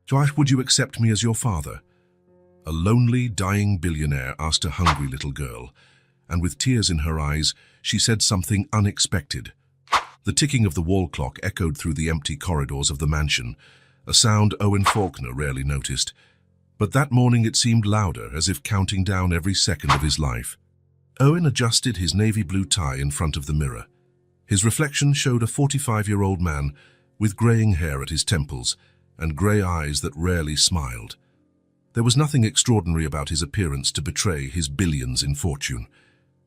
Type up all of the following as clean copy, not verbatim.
Josh, would you accept me as your father? A lonely, dying billionaire asked a hungry little girl, and with tears in her eyes, she said something unexpected. The ticking of the wall clock echoed through the empty corridors of the mansion, a sound Owen Faulkner rarely noticed. But that morning it seemed louder, as if counting down every second of his life. Owen adjusted his navy blue tie in front of the mirror. His reflection showed a 45-year-old man with graying hair at his temples and grey eyes that rarely smiled. There was nothing extraordinary about his appearance to betray his billions in fortune.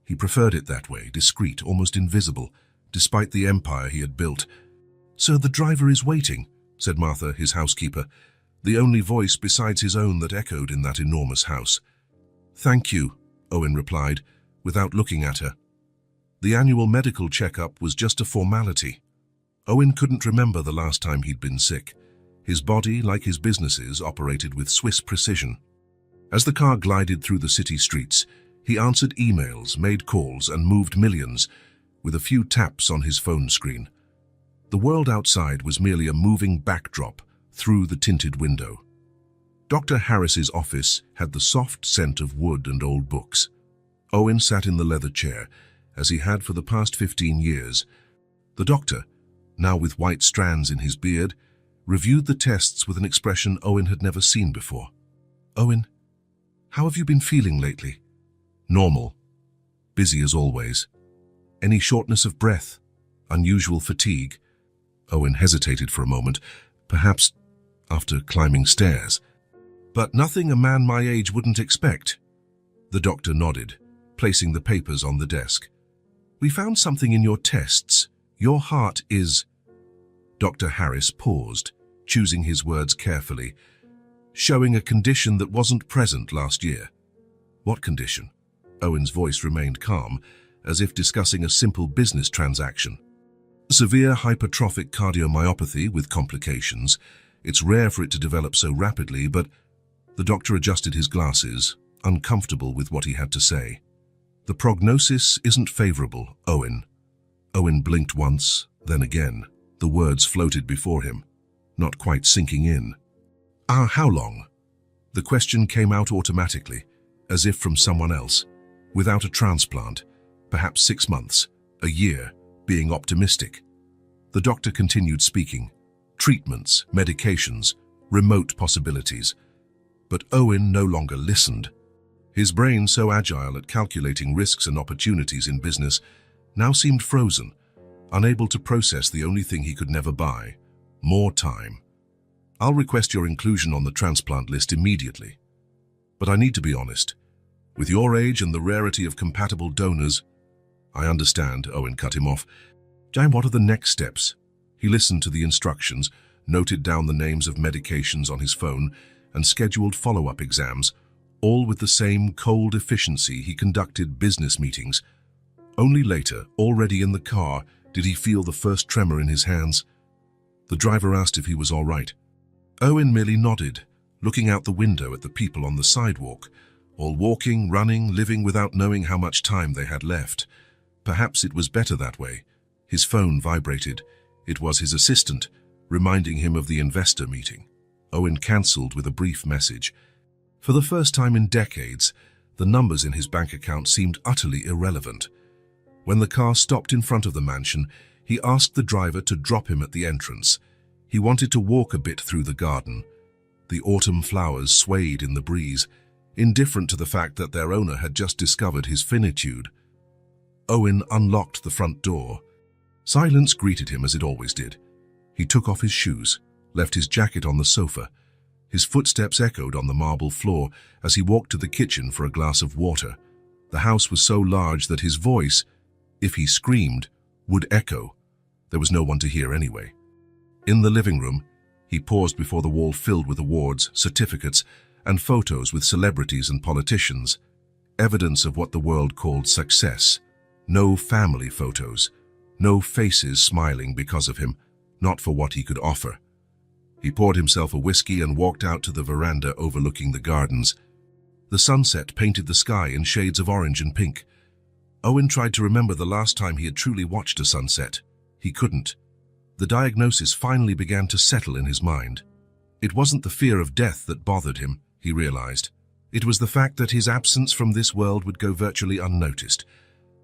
He preferred it that way, discreet, almost invisible, despite the empire he had built. "Sir, the driver is waiting," said Martha, his housekeeper, the only voice besides his own that echoed in that enormous house. "Thank you," Owen replied, without looking at her. The annual medical checkup was just a formality. Owen couldn't remember the last time he'd been sick. His body, like his businesses, operated with Swiss precision. As the car glided through the city streets, he answered emails, made calls, and moved millions, with a few taps on his phone screen. The world outside was merely a moving backdrop through the tinted window. Dr. Harris's office had the soft scent of wood and old books. Owen sat in the leather chair, as he had for the past 15 years. The doctor, now with white strands in his beard, reviewed the tests with an expression Owen had never seen before. "Owen, how have you been feeling lately?" "Normal. Busy as always." "Any shortness of breath? Unusual fatigue?" Owen hesitated for a moment, perhaps after climbing stairs. "But nothing a man my age wouldn't expect." The doctor nodded, placing the papers on the desk. "We found something in your tests. Your heart is—" Dr. Harris paused, choosing his words carefully, "showing a condition that wasn't present last year." "What condition?" Owen's voice remained calm, as if discussing a simple business transaction. "Severe hypertrophic cardiomyopathy with complications. It's rare for it to develop so rapidly, but—" The doctor adjusted his glasses, uncomfortable with what he had to say. "The prognosis isn't favorable, Owen." Owen blinked once, then again. The words floated before him, not quite sinking in. How long?" The question came out automatically, as if from someone else. "Without a transplant, perhaps 6 months, a year, being optimistic." The doctor continued speaking. Treatments, medications, remote possibilities. But Owen no longer listened. His brain, so agile at calculating risks and opportunities in business, now seemed frozen, unable to process the only thing he could never buy: more time. "I'll request your inclusion on the transplant list immediately. But I need to be honest. With your age and the rarity of compatible donors—" "I understand," Owen cut him off. "Jane, what are the next steps?" He listened to the instructions, noted down the names of medications on his phone, and scheduled follow-up exams, all with the same cold efficiency he conducted business meetings. Only later, already in the car, did he feel the first tremor in his hands. The driver asked if he was all right. Owen merely nodded, looking out the window at the people on the sidewalk, all walking, running, living without knowing how much time they had left. Perhaps it was better that way. His phone vibrated. It was his assistant, reminding him of the investor meeting. Owen cancelled with a brief message. For the first time in decades, the numbers in his bank account seemed utterly irrelevant. When the car stopped in front of the mansion, he asked the driver to drop him at the entrance. He wanted to walk a bit through the garden. The autumn flowers swayed in the breeze, indifferent to the fact that their owner had just discovered his finitude. Owen unlocked the front door. Silence greeted him as it always did. He took off his shoes, left his jacket on the sofa. His footsteps echoed on the marble floor as he walked to the kitchen for a glass of water. The house was so large that his voice, if he screamed, would echo. There was no one to hear anyway. In the living room, he paused before the wall filled with awards, certificates, and photos with celebrities and politicians. Evidence of what the world called success. No family photos. No faces smiling because of him, not for what he could offer. He poured himself a whiskey and walked out to the veranda overlooking the gardens. The sunset painted the sky in shades of orange and pink. Owen tried to remember the last time he had truly watched a sunset. He couldn't. The diagnosis finally began to settle in his mind. It wasn't the fear of death that bothered him, he realized. It was the fact that his absence from this world would go virtually unnoticed.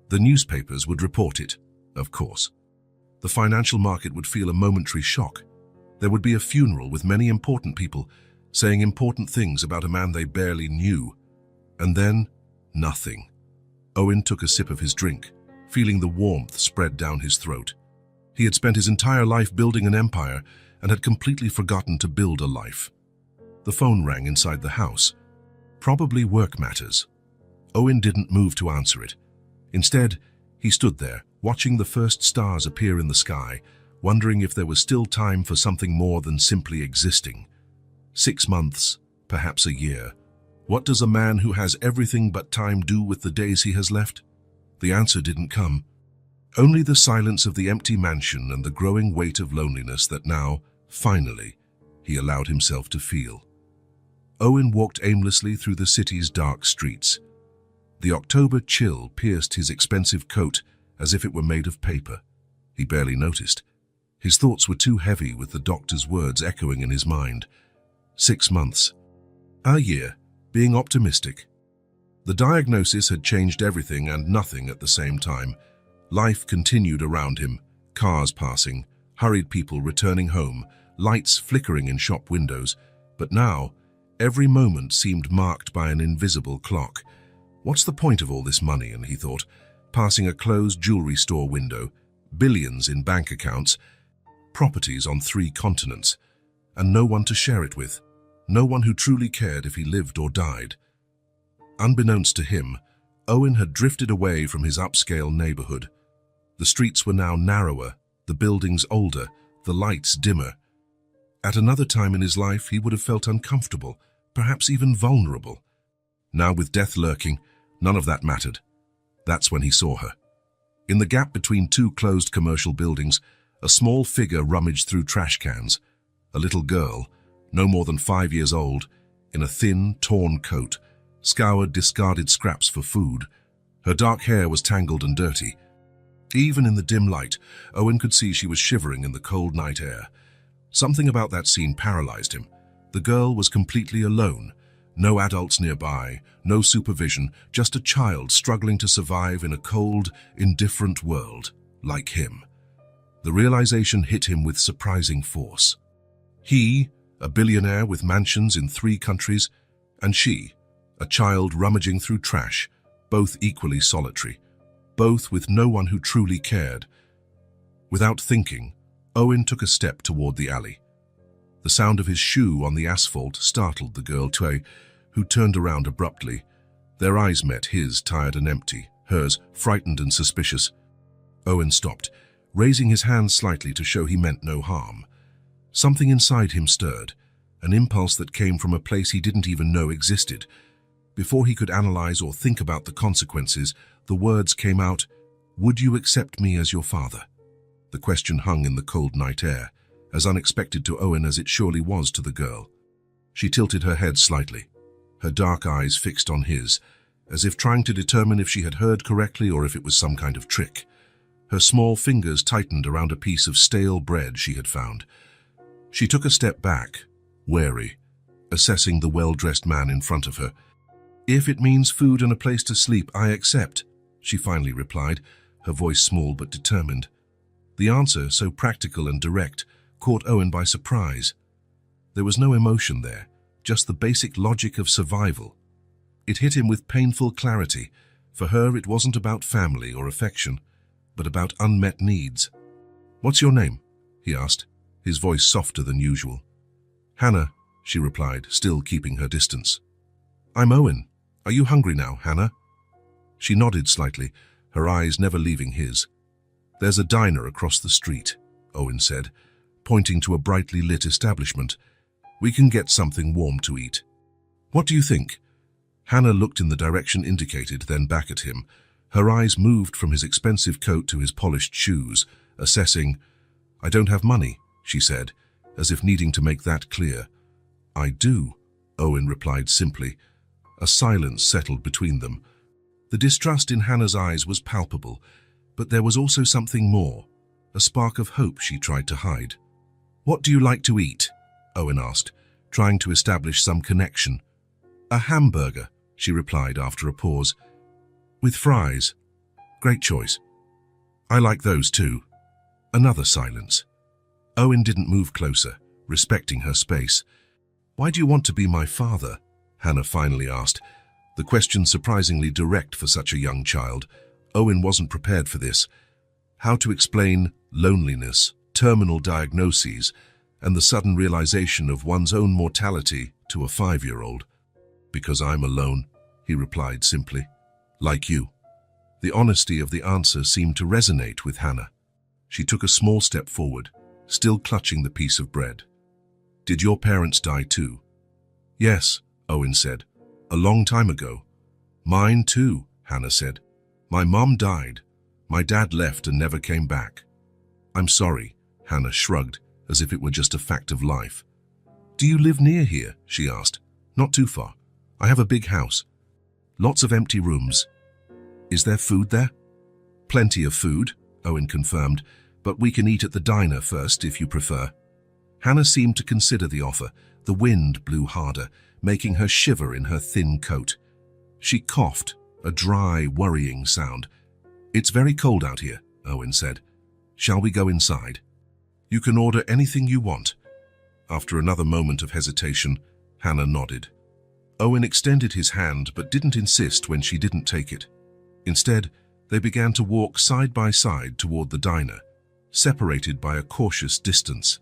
The newspapers would report it, of course. The financial market would feel a momentary shock. There would be a funeral with many important people saying important things about a man they barely knew. And then, nothing. Owen took a sip of his drink, feeling the warmth spread down his throat. He had spent his entire life building an empire and had completely forgotten to build a life. The phone rang inside the house. Probably work matters. Owen didn't move to answer it. Instead, he stood there, watching the first stars appear in the sky, wondering if there was still time for something more than simply existing. 6 months, perhaps a year. What does a man who has everything but time do with the days he has left? The answer didn't come. Only the silence of the empty mansion and the growing weight of loneliness that now, finally, he allowed himself to feel. Owen walked aimlessly through the city's dark streets. The October chill pierced his expensive coat as if it were made of paper. He barely noticed. His thoughts were too heavy with the doctor's words echoing in his mind. 6 months. A year. Being optimistic. The diagnosis had changed everything and nothing at the same time. Life continued around him, cars passing, hurried people returning home, lights flickering in shop windows. But now, every moment seemed marked by an invisible clock. What's the point of all this money, and he thought, passing a closed jewelry store window, billions in bank accounts, properties on 3 continents, and no one to share it with, no one who truly cared if he lived or died. Unbeknownst to him, Owen had drifted away from his upscale neighborhood. The streets were now narrower, the buildings older, the lights dimmer. At another time in his life, he would have felt uncomfortable, perhaps even vulnerable. Now, with death lurking, none of that mattered. That's when he saw her. In the gap between 2 closed commercial buildings, a small figure rummaged through trash cans. A little girl, no more than 5 years old, in a thin, torn coat, scoured discarded scraps for food. Her dark hair was tangled and dirty. Even in the dim light, Owen could see she was shivering in the cold night air. Something about that scene paralyzed him. The girl was completely alone. No adults nearby, no supervision, just a child struggling to survive in a cold, indifferent world, like him. The realization hit him with surprising force. He, a billionaire with mansions in 3 countries, and she, a child rummaging through trash, both equally solitary, both with no one who truly cared. Without thinking, Owen took a step toward the alley. The sound of his shoe on the asphalt startled the girl, who turned around abruptly. Their eyes met, his tired and empty, hers frightened and suspicious. Owen stopped, raising his hand slightly to show he meant no harm. Something inside him stirred, an impulse that came from a place he didn't even know existed. Before he could analyze or think about the consequences, the words came out, "Would you accept me as your father?" The question hung in the cold night air, as unexpected to Owen as it surely was to the girl. She tilted her head slightly, her dark eyes fixed on his, as if trying to determine if she had heard correctly or if it was some kind of trick. Her small fingers tightened around a piece of stale bread she had found. She took a step back, wary, assessing the well-dressed man in front of her. "If it means food and a place to sleep, I accept," she finally replied, her voice small but determined. The answer, so practical and direct, caught Owen by surprise. There was no emotion there, just the basic logic of survival. It hit him with painful clarity. For her, it wasn't about family or affection, but about unmet needs. "What's your name?" he asked, his voice softer than usual. "Hannah," she replied, still keeping her distance. "I'm Owen. Are you hungry now, Hannah?" She nodded slightly, her eyes never leaving his. "There's a diner across the street," Owen said, pointing to a brightly lit establishment. "We can get something warm to eat. What do you think?" Hannah looked in the direction indicated, then back at him. Her eyes moved from his expensive coat to his polished shoes, assessing. "I don't have money," she said, as if needing to make that clear. "I do," Owen replied simply. A silence settled between them. The distrust in Hannah's eyes was palpable, but there was also something more, a spark of hope she tried to hide. "What do you like to eat?" Owen asked, trying to establish some connection. "A hamburger," she replied after a pause. "With fries. Great choice. I like those too." Another silence. Owen didn't move closer, respecting her space. "Why do you want to be my father?" Hannah finally asked, the question surprisingly direct for such a young child. Owen wasn't prepared for this. How to explain loneliness, terminal diagnoses, and the sudden realization of one's own mortality to a 5-year-old? "Because I'm alone," he replied simply. "Like you." The honesty of the answer seemed to resonate with Hannah. She took a small step forward, still clutching the piece of bread. "Did your parents die too?" "Yes," Owen said. "A long time ago." "Mine too," Hannah said. "My mom died. My dad left and never came back." "I'm sorry," Hannah shrugged, as if it were just a fact of life. "Do you live near here?" she asked. "Not too far. I have a big house. Lots of empty rooms." "Is there food there?" "Plenty of food," Owen confirmed, "but we can eat at the diner first if you prefer." Hannah seemed to consider the offer. The wind blew harder, making her shiver in her thin coat. She coughed, a dry, worrying sound. "It's very cold out here," Owen said. "Shall we go inside?" "You can order anything you want." After another moment of hesitation, Hannah nodded. Owen extended his hand but didn't insist when she didn't take it. Instead, they began to walk side by side toward the diner, separated by a cautious distance.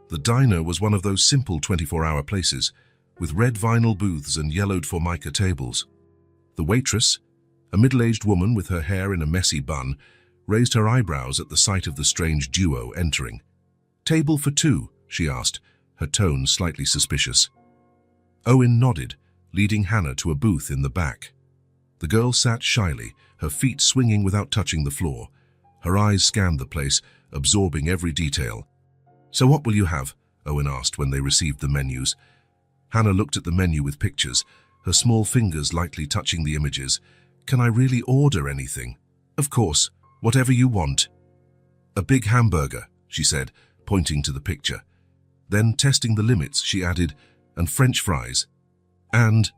The diner was one of those simple 24-hour places, with red vinyl booths and yellowed formica tables. The waitress, a middle-aged woman with her hair in a messy bun, raised her eyebrows at the sight of the strange duo entering. "Table for two?" she asked, her tone slightly suspicious. Owen nodded, leading Hannah to a booth in the back. The girl sat shyly, her feet swinging without touching the floor. Her eyes scanned the place, absorbing every detail. "So what will you have?" Owen asked when they received the menus. Hannah looked at the menu with pictures, her small fingers lightly touching the images. "Can I really order anything?" "Of course, whatever you want." "A big hamburger," she said, pointing to the picture. Then, testing the limits, she added, "and French fries." "And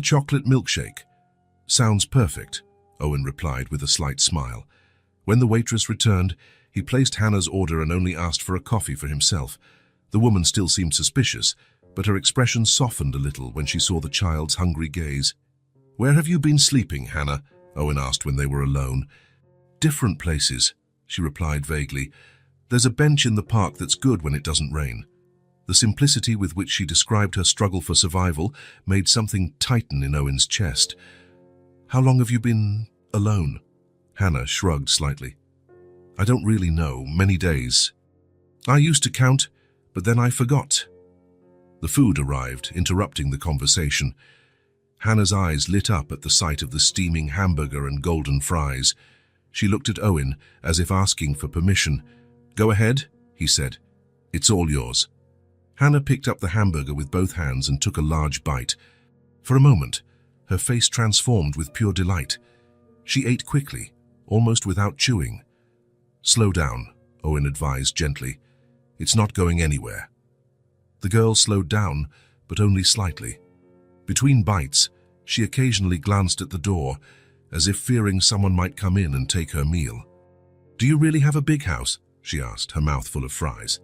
chocolate milkshake." "Sounds perfect," Owen replied with a slight smile. When the waitress returned, he placed Hannah's order and only asked for a coffee for himself. The woman still seemed suspicious, but her expression softened a little when she saw the child's hungry gaze. "Where have you been sleeping, Hannah?" Owen asked when they were alone. "Different places," she replied vaguely. "There's a bench in the park that's good when it doesn't rain." The simplicity with which she described her struggle for survival made something tighten in Owen's chest. "How long have you been alone?" Hannah shrugged slightly. "I don't really know. Many days. I used to count, but then I forgot." The food arrived, interrupting the conversation. Hannah's eyes lit up at the sight of the steaming hamburger and golden fries. She looked at Owen as if asking for permission. "Go ahead," he said. "It's all yours." Hannah picked up the hamburger with both hands and took a large bite. For a moment, her face transformed with pure delight. She ate quickly, almost without chewing. "Slow down," Owen advised gently. "It's not going anywhere." The girl slowed down, but only slightly. Between bites, she occasionally glanced at the door, as if fearing someone might come in and take her meal. "Do you really have a big house?" she asked, her mouth full of fries.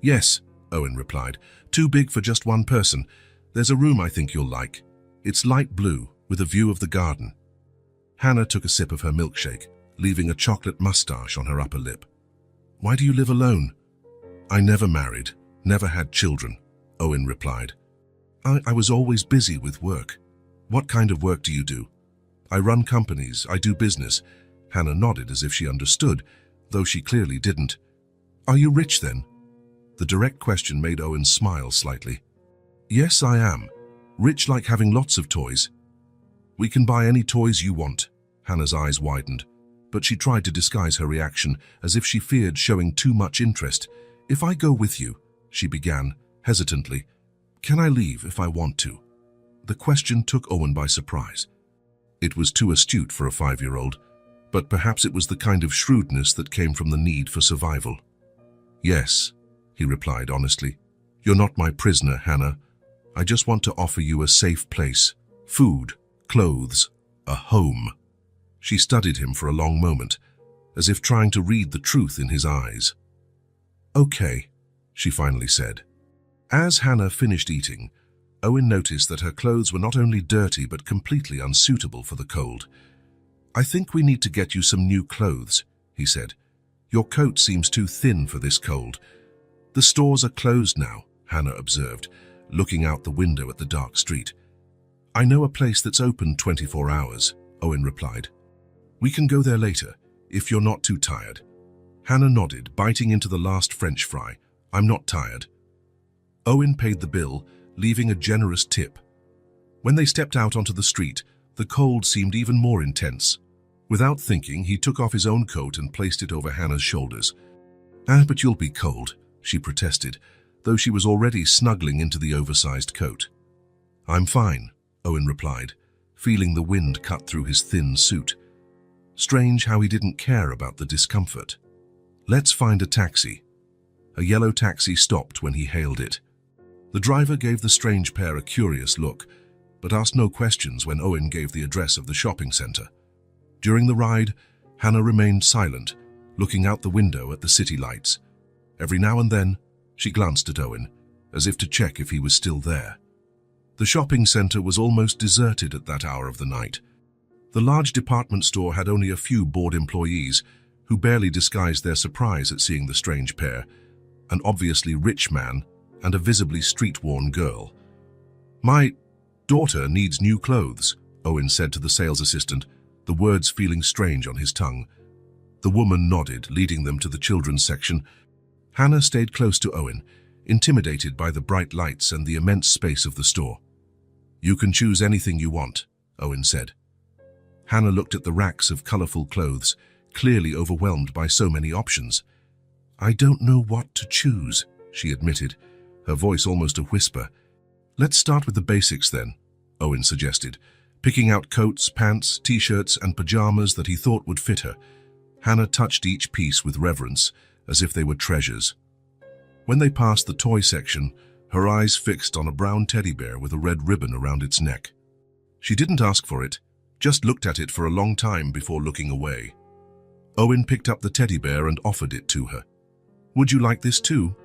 "Yes," Owen replied. "Too big for just one person. There's a room I think you'll like. It's light blue, with a view of the garden." Hannah took a sip of her milkshake, leaving a chocolate mustache on her upper lip. "Why do you live alone?" "I never married, never had children," Owen replied. I was always busy with work." "What kind of work do you do?" "I run companies, I do business." Hannah nodded as if she understood, though she clearly didn't. "Are you rich then?" The direct question made Owen smile slightly. "Yes, I am. Rich like having lots of toys." "We can buy any toys you want." Hannah's eyes widened, but she tried to disguise her reaction as if she feared showing too much interest. "If I go with you," she began, hesitantly, "can I leave if I want to?" The question took Owen by surprise. It was too astute for a 5-year-old, but perhaps it was the kind of shrewdness that came from the need for survival. "Yes," he replied honestly. You're not my prisoner, Hannah. I just want to offer you a safe place. Food, clothes, a home. She studied him for a long moment, as if trying to read the truth in his eyes. Okay, she finally said. As Hannah finished eating, Owen noticed that her clothes were not only dirty but completely unsuitable for the cold. I think we need to get you some new clothes, he said. Your coat seems too thin for this cold. The stores are closed now, Hannah observed, looking out the window at the dark street. I know a place that's open 24 hours, Owen replied. We can go there later, if you're not too tired. Hannah nodded, biting into the last French fry. I'm not tired. Owen paid the bill, leaving a generous tip. When they stepped out onto the street, the cold seemed even more intense. Without thinking, he took off his own coat and placed it over Hannah's shoulders. But you'll be cold, she protested, though she was already snuggling into the oversized coat. I'm fine, Owen replied, feeling the wind cut through his thin suit. Strange how he didn't care about the discomfort. Let's find a taxi. A yellow taxi stopped when he hailed it. The driver gave the strange pair a curious look, but asked no questions when Owen gave the address of the shopping center. During the ride, Hannah remained silent, looking out the window at the city lights. Every now and then, she glanced at Owen, as if to check if he was still there. The shopping center was almost deserted at that hour of the night. The large department store had only a few bored employees, who barely disguised their surprise at seeing the strange pair, an obviously rich man and a visibly street-worn girl. My daughter needs new clothes, Owen said to the sales assistant, the words feeling strange on his tongue. The woman nodded, leading them to the children's section. Hannah stayed close to Owen, intimidated by the bright lights and the immense space of the store. You can choose anything you want, Owen said. Hannah looked at the racks of colorful clothes, clearly overwhelmed by so many options. I don't know what to choose, she admitted, her voice almost a whisper. Let's start with the basics then, Owen suggested, picking out coats, pants, t-shirts, and pajamas that he thought would fit her. Hannah touched each piece with reverence, as if they were treasures. When they passed the toy section, her eyes fixed on a brown teddy bear with a red ribbon around its neck. She didn't ask for it, just looked at it for a long time before looking away. Owen picked up the teddy bear and offered it to her. Would you like this too?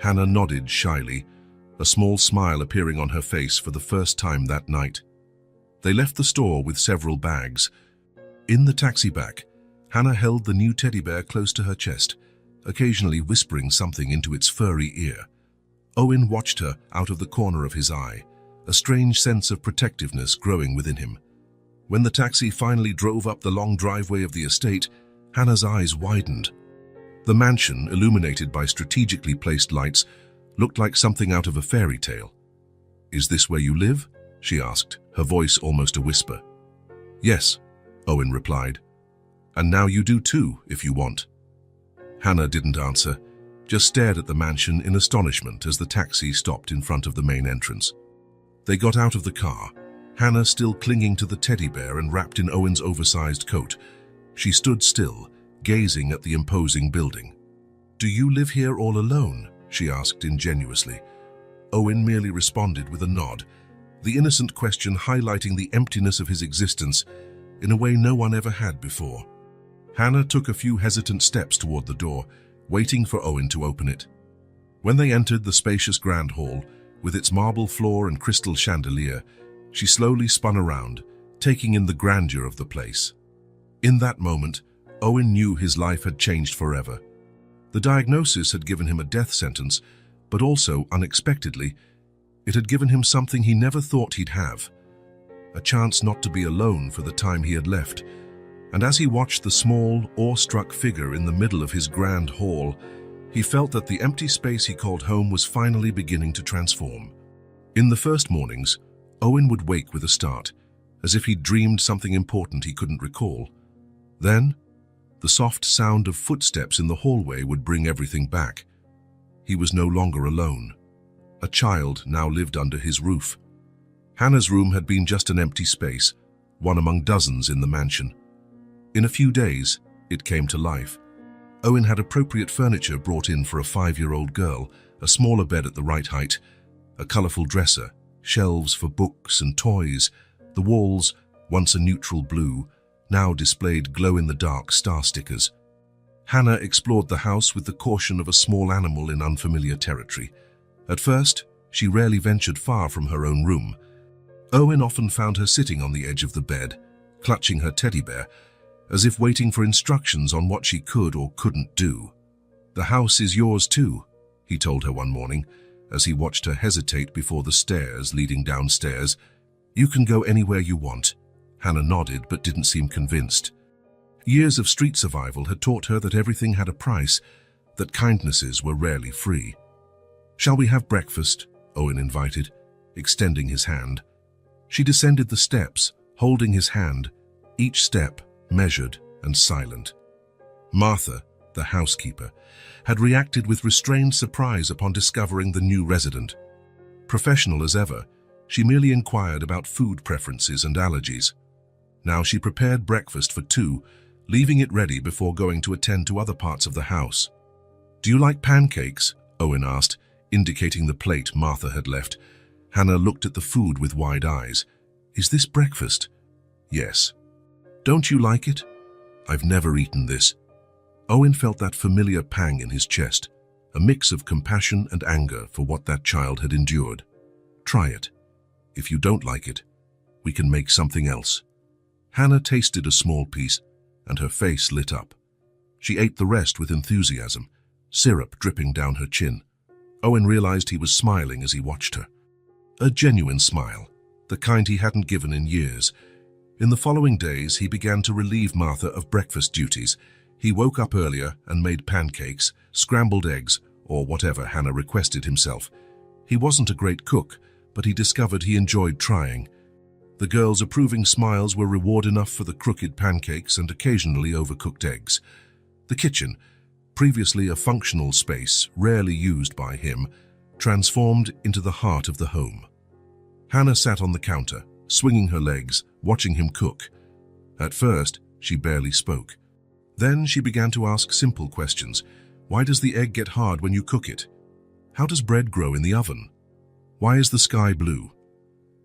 Hannah nodded shyly, a small smile appearing on her face for the first time that night. They left the store with several bags. In the taxi back, Hannah held the new teddy bear close to her chest, occasionally whispering something into its furry ear. Owen watched her out of the corner of his eye, a strange sense of protectiveness growing within him. When the taxi finally drove up the long driveway of the estate, Hannah's eyes widened. The mansion, illuminated by strategically placed lights, looked like something out of a fairy tale. Is this where you live? She asked, her voice almost a whisper. Yes, Owen replied. And now you do too, if you want. Hannah didn't answer, just stared at the mansion in astonishment as the taxi stopped in front of the main entrance. They got out of the car, Hannah still clinging to the teddy bear and wrapped in Owen's oversized coat. She stood still, gazing at the imposing building. Do you live here all alone? She asked ingenuously. Owen merely responded with a nod, the innocent question highlighting the emptiness of his existence in a way no one ever had before. Hannah took a few hesitant steps toward the door, waiting for Owen to open it. When they entered the spacious grand hall, with its marble floor and crystal chandelier, she slowly spun around, taking in the grandeur of the place. In that moment, Owen knew his life had changed forever. The diagnosis had given him a death sentence, but also, unexpectedly, it had given him something he never thought he'd have, a chance not to be alone for the time he had left. And as he watched the small, awestruck figure in the middle of his grand hall, he felt that the empty space he called home was finally beginning to transform. In the first mornings, Owen would wake with a start, as if he'd dreamed something important he couldn't recall. Then, the soft sound of footsteps in the hallway would bring everything back. He was no longer alone. A child now lived under his roof. Hannah's room had been just an empty space, one among dozens in the mansion. In a few days, it came to life. Owen had appropriate furniture brought in for a 5-year-old girl, a smaller bed at the right height, a colourful dresser, shelves for books and toys. The walls, once a neutral blue, now displayed glow-in-the-dark star stickers. Hannah explored the house with the caution of a small animal in unfamiliar territory. At first, she rarely ventured far from her own room. Owen often found her sitting on the edge of the bed, clutching her teddy bear, as if waiting for instructions on what she could or couldn't do. "The house is yours too," he told her one morning, as he watched her hesitate before the stairs leading downstairs. "You can go anywhere you want." Hannah nodded but didn't seem convinced. Years of street survival had taught her that everything had a price, that kindnesses were rarely free. "Shall we have breakfast?" Owen invited, extending his hand. She descended the steps, holding his hand, each step measured and silent. Martha, the housekeeper, had reacted with restrained surprise upon discovering the new resident. Professional as ever, she merely inquired about food preferences and allergies. Now she prepared breakfast for two, leaving it ready before going to attend to other parts of the house. "Do you like pancakes?" Owen asked, indicating the plate Martha had left. Hannah looked at the food with wide eyes. "Is this breakfast?" "Yes." "Don't you like it?" "I've never eaten this." Owen felt that familiar pang in his chest, a mix of compassion and anger for what that child had endured. "Try it. If you don't like it, we can make something else." Hannah tasted a small piece, and her face lit up. She ate the rest with enthusiasm, syrup dripping down her chin. Owen realized he was smiling as he watched her. A genuine smile, the kind he hadn't given in years. In the following days, he began to relieve Martha of breakfast duties. He woke up earlier and made pancakes, scrambled eggs, or whatever Hannah requested himself. He wasn't a great cook, but he discovered he enjoyed trying. The girls' approving smiles were reward enough for the crooked pancakes and occasionally overcooked eggs. The kitchen, previously a functional space rarely used by him, transformed into the heart of the home. Hannah sat on the counter, swinging her legs, watching him cook. At first, she barely spoke. Then she began to ask simple questions. Why does the egg get hard when you cook it? How does bread grow in the oven? Why is the sky blue?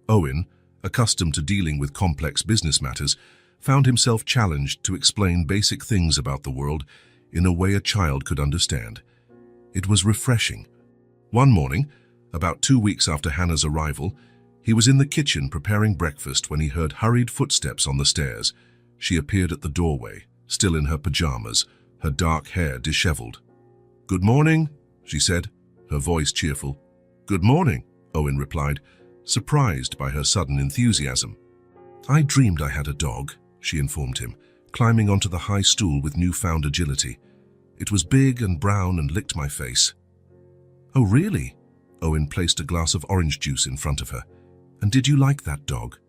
Owen, accustomed to dealing with complex business matters, found himself challenged to explain basic things about the world in a way a child could understand. It was refreshing. One morning, about 2 weeks after Hannah's arrival, he was in the kitchen preparing breakfast when he heard hurried footsteps on the stairs. She appeared at the doorway, still in her pajamas, her dark hair disheveled. "Good morning," she said, her voice cheerful. "Good morning," Owen replied, surprised by her sudden enthusiasm. "I dreamed I had a dog," she informed him, climbing onto the high stool with newfound agility. "It was big and brown and licked my face." "Oh, really?" Owen placed a glass of orange juice in front of her. "And did you like that dog?"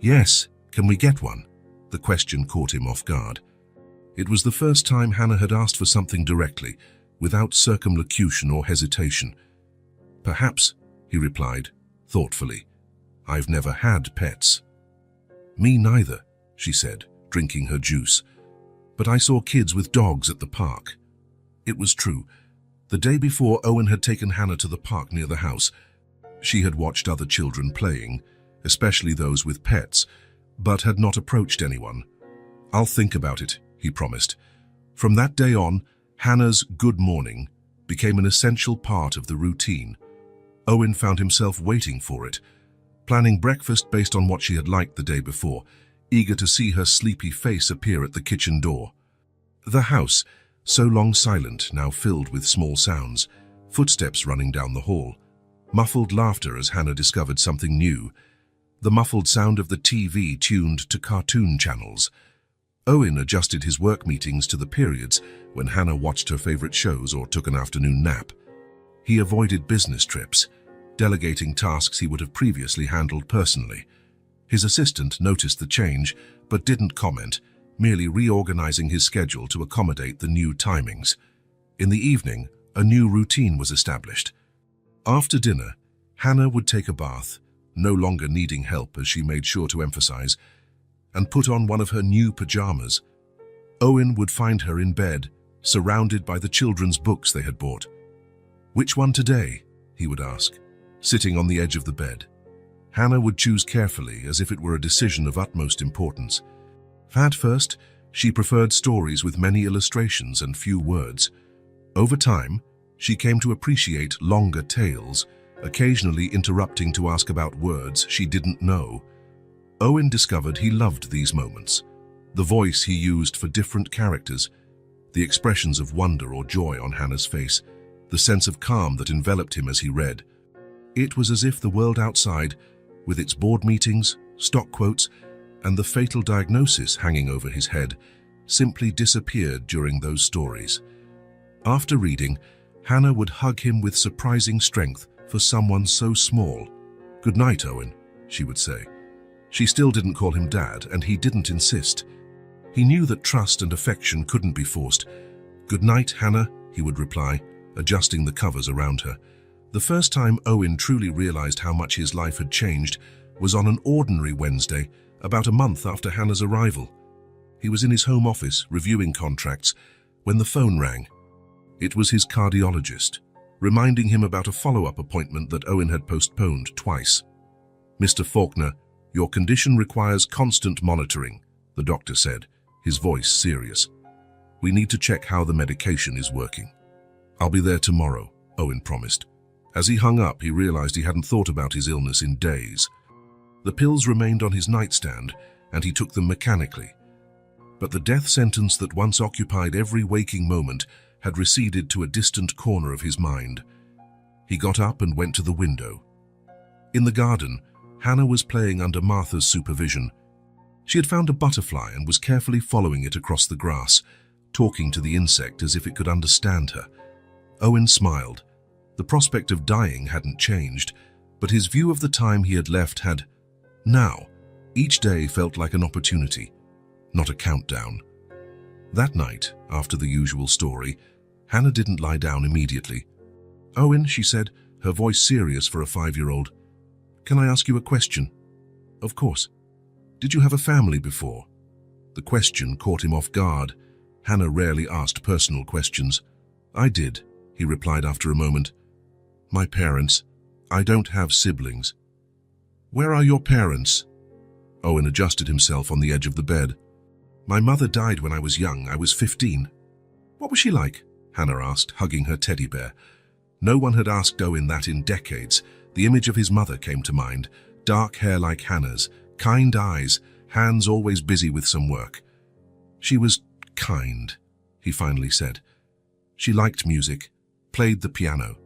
"Yes. Can we get one?" The question caught him off guard. It was the first time Hannah had asked for something directly, without circumlocution or hesitation. "Perhaps," he replied, thoughtfully. "I've never had pets." "Me neither," she said, drinking her juice. "But I saw kids with dogs at the park." It was true. The day before, Owen had taken Hannah to the park near the house. She had watched other children playing, especially those with pets, but had not approached anyone. "I'll think about it," he promised. From that day on, Hannah's good morning became an essential part of the routine. Owen found himself waiting for it, planning breakfast based on what she had liked the day before, eager to see her sleepy face appear at the kitchen door. The house, so long silent, now filled with small sounds, footsteps running down the hall, muffled laughter as Hannah discovered something new, the muffled sound of the TV tuned to cartoon channels. Owen adjusted his work meetings to the periods when Hannah watched her favorite shows or took an afternoon nap. He avoided business trips, delegating tasks he would have previously handled personally. His assistant noticed the change, but didn't comment, merely reorganizing his schedule to accommodate the new timings. In the evening, a new routine was established. After dinner, Hannah would take a bath, no longer needing help as she made sure to emphasize, and put on one of her new pajamas. Owen would find her in bed, surrounded by the children's books they had bought. "Which one today?" he would ask, sitting on the edge of the bed. Hannah would choose carefully, as if it were a decision of utmost importance. At first, she preferred stories with many illustrations and few words. Over time, she came to appreciate longer tales, occasionally interrupting to ask about words she didn't know. Owen discovered he loved these moments. The voice he used for different characters, the expressions of wonder or joy on Hannah's face, the sense of calm that enveloped him as he read. It was as if the world outside, with its board meetings, stock quotes, and the fatal diagnosis hanging over his head, simply disappeared during those stories. After reading, Hannah would hug him with surprising strength for someone so small. "Good night, Owen," she would say. She still didn't call him Dad, and he didn't insist. He knew that trust and affection couldn't be forced. "Good night, Hannah," he would reply, adjusting the covers around her. The first time Owen truly realized how much his life had changed was on an ordinary Wednesday, about a month after Hannah's arrival. He was in his home office, reviewing contracts, when the phone rang. It was his cardiologist, reminding him about a follow-up appointment that Owen had postponed twice. "Mr. Faulkner, your condition requires constant monitoring," the doctor said, his voice serious. "We need to check how the medication is working." "I'll be there tomorrow," Owen promised. As he hung up, he realized he hadn't thought about his illness in days. The pills remained on his nightstand, and he took them mechanically. But the death sentence that once occupied every waking moment had receded to a distant corner of his mind. He got up and went to the window. In the garden, Hannah was playing under Martha's supervision. She had found a butterfly and was carefully following it across the grass, talking to the insect as if it could understand her. Owen smiled. The prospect of dying hadn't changed, but his view of the time he had left had. Now, each day felt like an opportunity, not a countdown. That night, after the usual story, Hannah didn't lie down immediately. "Owen," she said, her voice serious for a 5-year-old, "can I ask you a question?" "Of course." "Did you have a family before?" The question caught him off guard. Hannah rarely asked personal questions. "I did," he replied after a moment. "My parents. I don't have siblings." "Where are your parents?" Owen adjusted himself on the edge of the bed. "My mother died when I was young. I was 15. "What was she like?" Hannah asked, hugging her teddy bear. No one had asked Owen that in decades. The image of his mother came to mind. Dark hair like Hannah's, kind eyes, hands always busy with some work. "She was kind," he finally said. "She liked music, played the piano,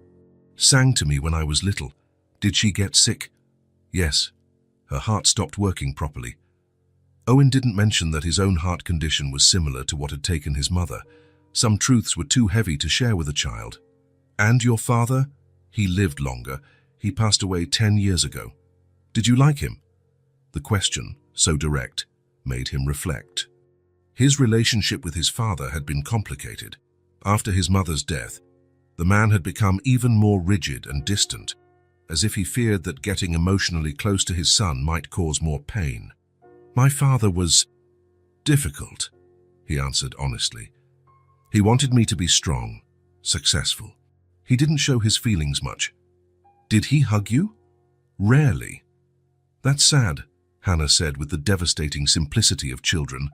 sang to me when I was little. Did she get sick?" "Yes. Her heart stopped working properly." Owen didn't mention that his own heart condition was similar to what had taken his mother. Some truths were too heavy to share with a child. "And your father?" "He lived longer. He passed away 10 years ago." "Did you like him?" The question, so direct, made him reflect. His relationship with his father had been complicated. After his mother's death, the man had become even more rigid and distant, as if he feared that getting emotionally close to his son might cause more pain. "My father was difficult," he answered honestly. "He wanted me to be strong, successful. He didn't show his feelings much." "Did he hug you?" "Rarely." "That's sad," Hannah said with the devastating simplicity of children.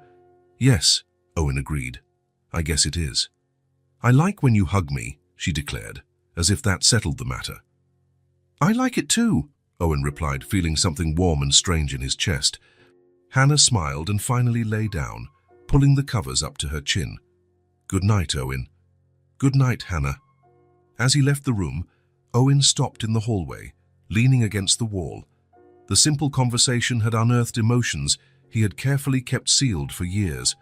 "Yes," Owen agreed. "I guess it is." "I like when you hug me," she declared, as if that settled the matter. "I like it too," Owen replied, feeling something warm and strange in his chest. Hannah smiled and finally lay down, pulling the covers up to her chin. "Good night, Owen." "Good night, Hannah." As he left the room, Owen stopped in the hallway, leaning against the wall. The simple conversation had unearthed emotions he had carefully kept sealed for years.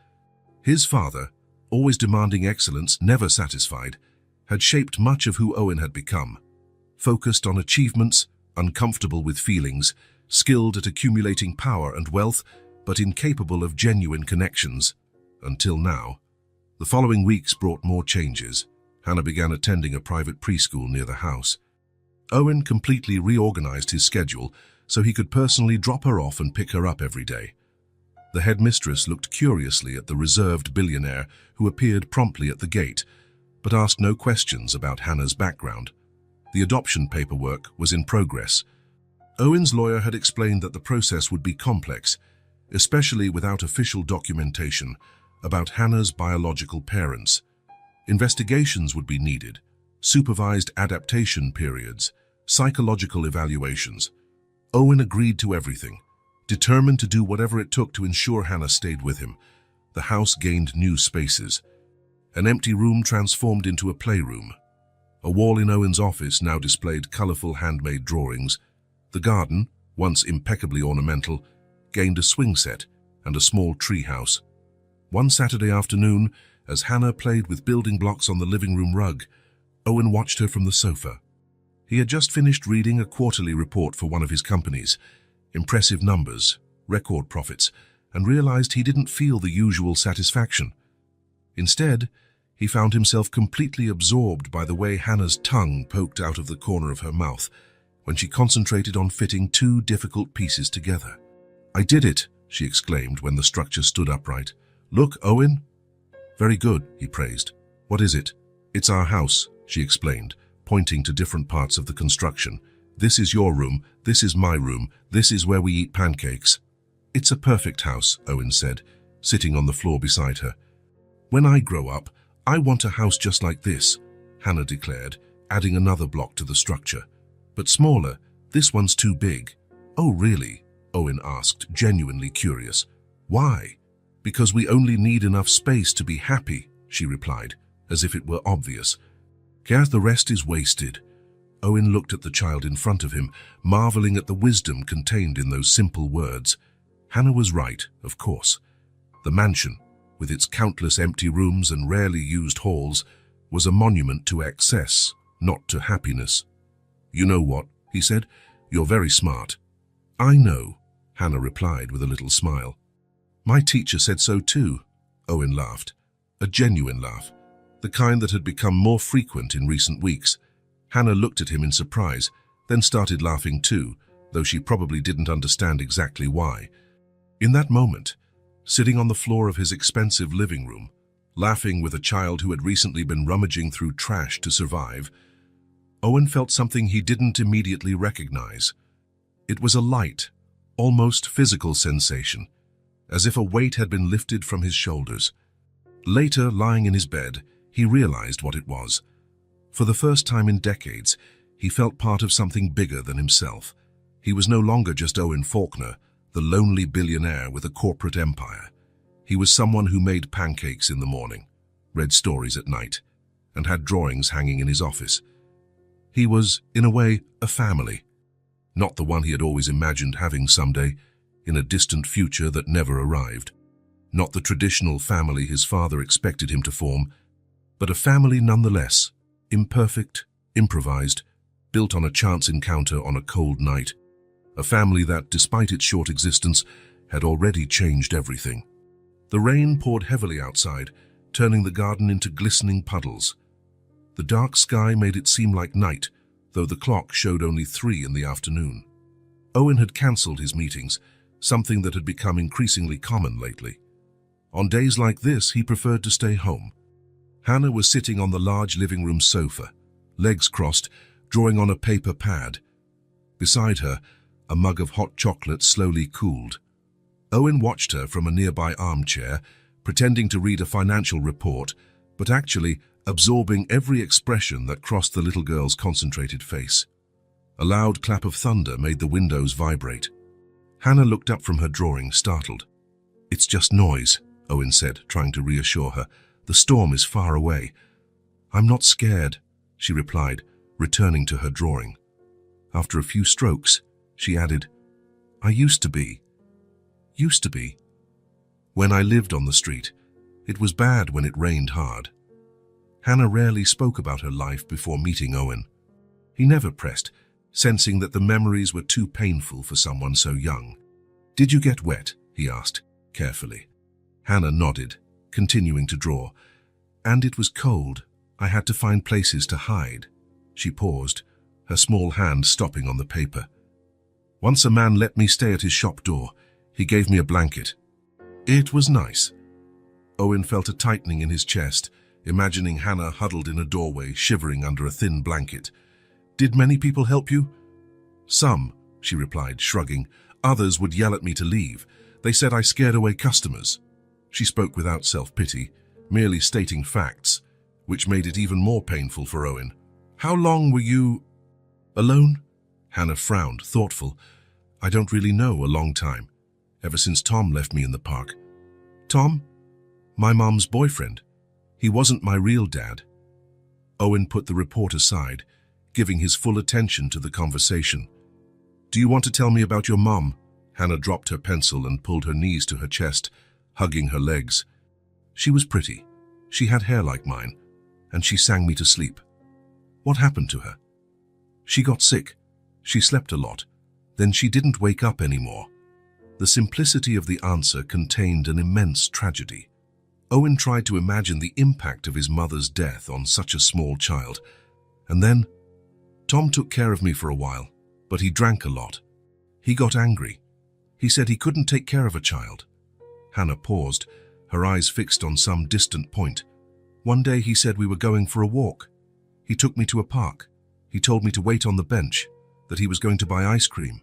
His father, always demanding excellence, never satisfied, had shaped much of who Owen had become. Focused on achievements, uncomfortable with feelings, skilled at accumulating power and wealth, but incapable of genuine connections. Until now. The following weeks brought more changes. Hannah began attending a private preschool near the house. Owen completely reorganized his schedule so he could personally drop her off and pick her up every day. The headmistress looked curiously at the reserved billionaire who appeared promptly at the gate, but asked no questions about Hannah's background. The adoption paperwork was in progress. Owen's lawyer had explained that the process would be complex, especially without official documentation about Hannah's biological parents. Investigations would be needed, supervised adaptation periods, psychological evaluations. Owen agreed to everything, determined to do whatever it took to ensure Hannah stayed with him. The house gained new spaces. An empty room transformed into a playroom. A wall in Owen's office now displayed colorful handmade drawings. The garden, once impeccably ornamental, gained a swing set and a small tree house. One Saturday afternoon, as Hannah played with building blocks on the living room rug, Owen watched her from the sofa. He had just finished reading a quarterly report for one of his companies, impressive numbers, record profits, and realized he didn't feel the usual satisfaction. Instead, he found himself completely absorbed by the way Hannah's tongue poked out of the corner of her mouth when she concentrated on fitting two difficult pieces together. "I did it," she exclaimed when the structure stood upright. "Look, Owen." "Very good," he praised. "What is it?" "It's our house," she explained, pointing to different parts of the construction. "This is your room, this is my room, this is where we eat pancakes." "It's a perfect house," Owen said, sitting on the floor beside her. "When I grow up, I want a house just like this," Hannah declared, adding another block to the structure. "But smaller, this one's too big." "Oh, really?" Owen asked, genuinely curious. "Why?" "Because we only need enough space to be happy," she replied, as if it were obvious. "Car, the rest is wasted." Owen looked at the child in front of him, marveling at the wisdom contained in those simple words. Hannah was right, of course. The mansion, with its countless empty rooms and rarely used halls, was a monument to excess, not to happiness. "You know what?" he said. "You're very smart." "I know," Hannah replied with a little smile. "My teacher said so too," Owen laughed. A genuine laugh, the kind that had become more frequent in recent weeks. Hannah looked at him in surprise, then started laughing too, though she probably didn't understand exactly why. In that moment, sitting on the floor of his expensive living room, laughing with a child who had recently been rummaging through trash to survive, Owen felt something he didn't immediately recognize. It was a light, almost physical sensation, as if a weight had been lifted from his shoulders. Later, lying in his bed, he realized what it was. For the first time in decades, he felt part of something bigger than himself. He was no longer just Owen Faulkner, the lonely billionaire with a corporate empire. He was someone who made pancakes in the morning, read stories at night, and had drawings hanging in his office. He was, in a way, a family. Not the one he had always imagined having someday, in a distant future that never arrived. Not the traditional family his father expected him to form, but a family nonetheless, imperfect, improvised, built on a chance encounter on a cold night. A family that, despite its short existence, had already changed everything. The rain poured heavily outside, turning the garden into glistening puddles. The dark sky made it seem like night, though the clock showed only 3 in the afternoon. Owen had cancelled his meetings, something that had become increasingly common lately. On days like this, he preferred to stay home. Hannah was sitting on the large living room sofa, legs crossed, drawing on a paper pad. Beside her, a mug of hot chocolate slowly cooled. Owen watched her from a nearby armchair, pretending to read a financial report, but actually absorbing every expression that crossed the little girl's concentrated face. A loud clap of thunder made the windows vibrate. Hannah looked up from her drawing, startled. "It's just noise," Owen said, trying to reassure her. "The storm is far away." "I'm not scared," she replied, returning to her drawing. After a few strokes, she added, "I used to be. Used to be. When I lived on the street, it was bad when it rained hard." Hannah rarely spoke about her life before meeting Owen. He never pressed, sensing that the memories were too painful for someone so young. "Did you get wet?" he asked, carefully. Hannah nodded, continuing to draw. "And it was cold. I had to find places to hide." She paused, her small hand stopping on the paper. "Once a man let me stay at his shop door. He gave me a blanket. It was nice." Owen felt a tightening in his chest, imagining Hannah huddled in a doorway, shivering under a thin blanket. Did many people help you? Some, she replied, shrugging. Others would yell at me to leave. They said I scared away customers. She spoke without self-pity, merely stating facts, which made it even more painful for Owen. How long were you alone? Hannah frowned, thoughtful. I don't really know, a long time. Ever since Tom left me in the park. Tom? My mom's boyfriend. He wasn't my real dad. Owen put the report aside, giving his full attention to the conversation. Do you want to tell me about your mom? Hannah dropped her pencil and pulled her knees to her chest, hugging her legs. She was pretty. She had hair like mine, and she sang me to sleep. What happened to her? She got sick. She slept a lot. Then she didn't wake up anymore. The simplicity of the answer contained an immense tragedy. Owen tried to imagine the impact of his mother's death on such a small child. And then, Tom took care of me for a while, but he drank a lot. He got angry. He said he couldn't take care of a child. Hannah paused, her eyes fixed on some distant point. One day he said we were going for a walk. He took me to a park. He told me to wait on the bench, that he was going to buy ice cream.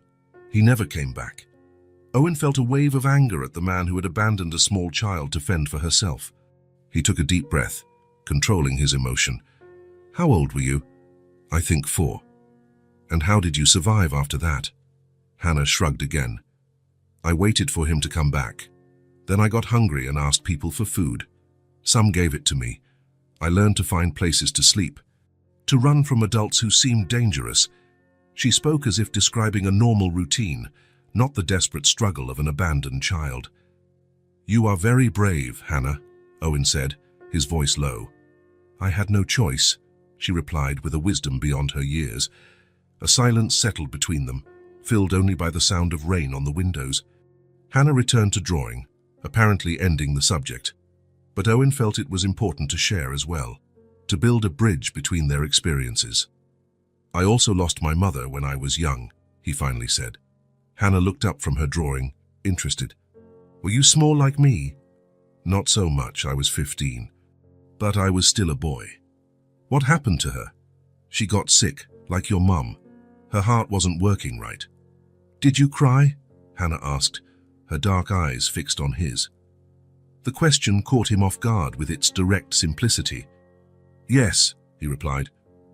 He never came back. Owen felt a wave of anger at the man who had abandoned a small child to fend for herself. He took a deep breath, controlling his emotion. How old were you? I think 4. And how did you survive after that? Hannah shrugged again. I waited for him to come back. Then I got hungry and asked people for food. Some gave it to me. I learned to find places to sleep, to run from adults who seemed dangerous. She spoke as if describing a normal routine, not the desperate struggle of an abandoned child. You are very brave, Hannah, Owen said, his voice low. I had no choice, she replied with a wisdom beyond her years. A silence settled between them, filled only by the sound of rain on the windows. Hannah returned to drawing, apparently ending the subject. But Owen felt it was important to share as well, to build a bridge between their experiences. I also lost my mother when I was young, he finally said. Hannah looked up from her drawing, interested. Were you small like me? Not so much, I was 15. But I was still a boy. What happened to her? She got sick, like your mum. Her heart wasn't working right. Did you cry? Hannah asked, her dark eyes fixed on his. The question caught him off guard with its direct simplicity. Yes, he replied,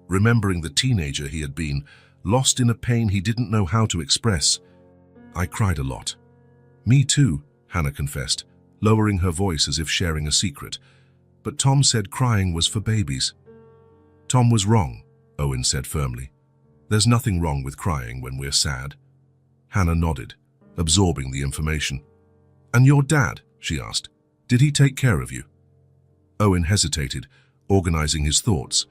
remembering the teenager he had been, lost in a pain he didn't know how to express. I cried a lot. Me too, Hannah confessed, lowering her voice as if sharing a secret. But Tom said crying was for babies. Tom was wrong, Owen said firmly. There's nothing wrong with crying when we're sad. Hannah nodded, absorbing the information. And your dad, she asked, did he take care of you? Owen hesitated, organizing his thoughts.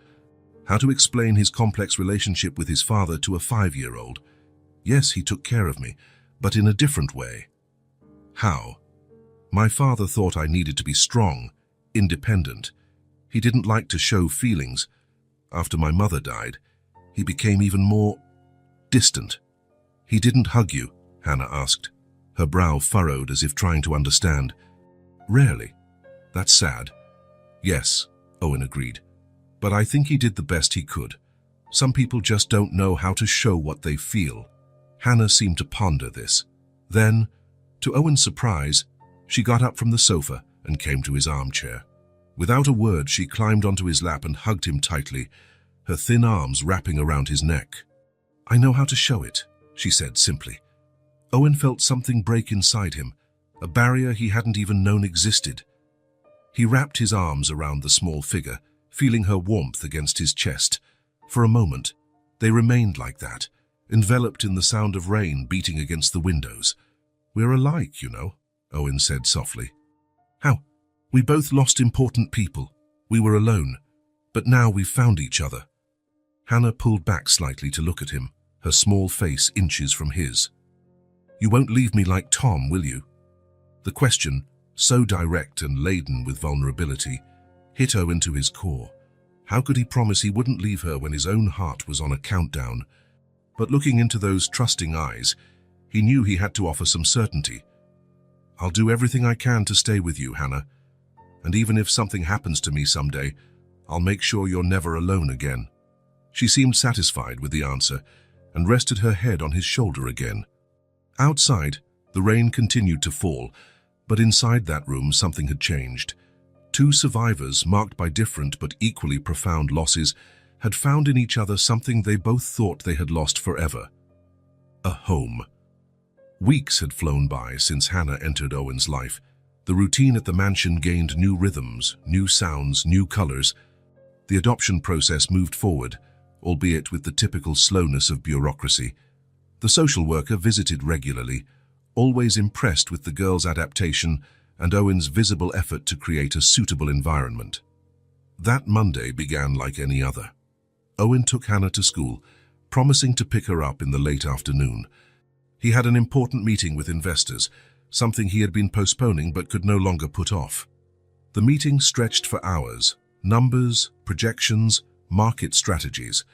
How to explain his complex relationship with his father to a 5-year-old? Yes, he took care of me, but in a different way. How? My father thought I needed to be strong, independent. He didn't like to show feelings. After my mother died, he became even more distant. He didn't hug you, Hannah asked, her brow furrowed as if trying to understand. Rarely. That's sad. Yes, Owen agreed. But I think he did the best he could. Some people just don't know how to show what they feel. Hannah seemed to ponder this. Then, to Owen's surprise, she got up from the sofa and came to his armchair. Without a word, she climbed onto his lap and hugged him tightly, her thin arms wrapping around his neck. I know how to show it, she said simply. Owen felt something break inside him, a barrier he hadn't even known existed. He wrapped his arms around the small figure, feeling her warmth against his chest. For a moment, they remained like that, enveloped in the sound of rain beating against the windows. We're alike, you know, Owen said softly. How? We both lost important people. We were alone. But now we've found each other. Hannah pulled back slightly to look at him, her small face inches from his. You won't leave me like Tom, will you? The question, so direct and laden with vulnerability, hit Owen to his core. How could he promise he wouldn't leave her when his own heart was on a countdown? But looking into those trusting eyes, he knew he had to offer some certainty. I'll do everything I can to stay with you, Hannah. And even if something happens to me someday, I'll make sure you're never alone again. She seemed satisfied with the answer and rested her head on his shoulder again. Outside, the rain continued to fall, but inside that room something had changed. Two survivors, marked by different but equally profound losses, had found in each other something they both thought they had lost forever: a home. Weeks had flown by since Hannah entered Owen's life. The routine at the mansion gained new rhythms, new sounds, new colors. The adoption process moved forward, albeit with the typical slowness of bureaucracy. The social worker visited regularly, always impressed with the girl's adaptation and Owen's visible effort to create a suitable environment. That Monday began like any other. Owen took Hannah to school, promising to pick her up in the late afternoon. He had an important meeting with investors, something he had been postponing but could no longer put off. The meeting stretched for hours. Numbers, projections, market strategies.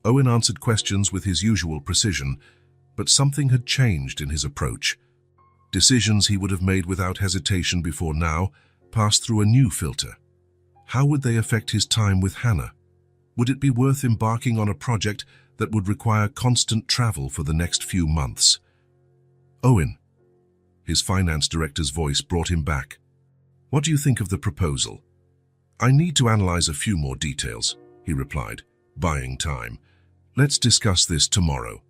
Owen answered questions with his usual precision, but something had changed in his approach. Decisions he would have made without hesitation before now passed through a new filter. How would they affect his time with Hannah? Would it be worth embarking on a project that would require constant travel for the next few months? Owen. His finance director's voice brought him back. What do you think of the proposal? I need to analyze a few more details, he replied, buying time. Let's discuss this tomorrow.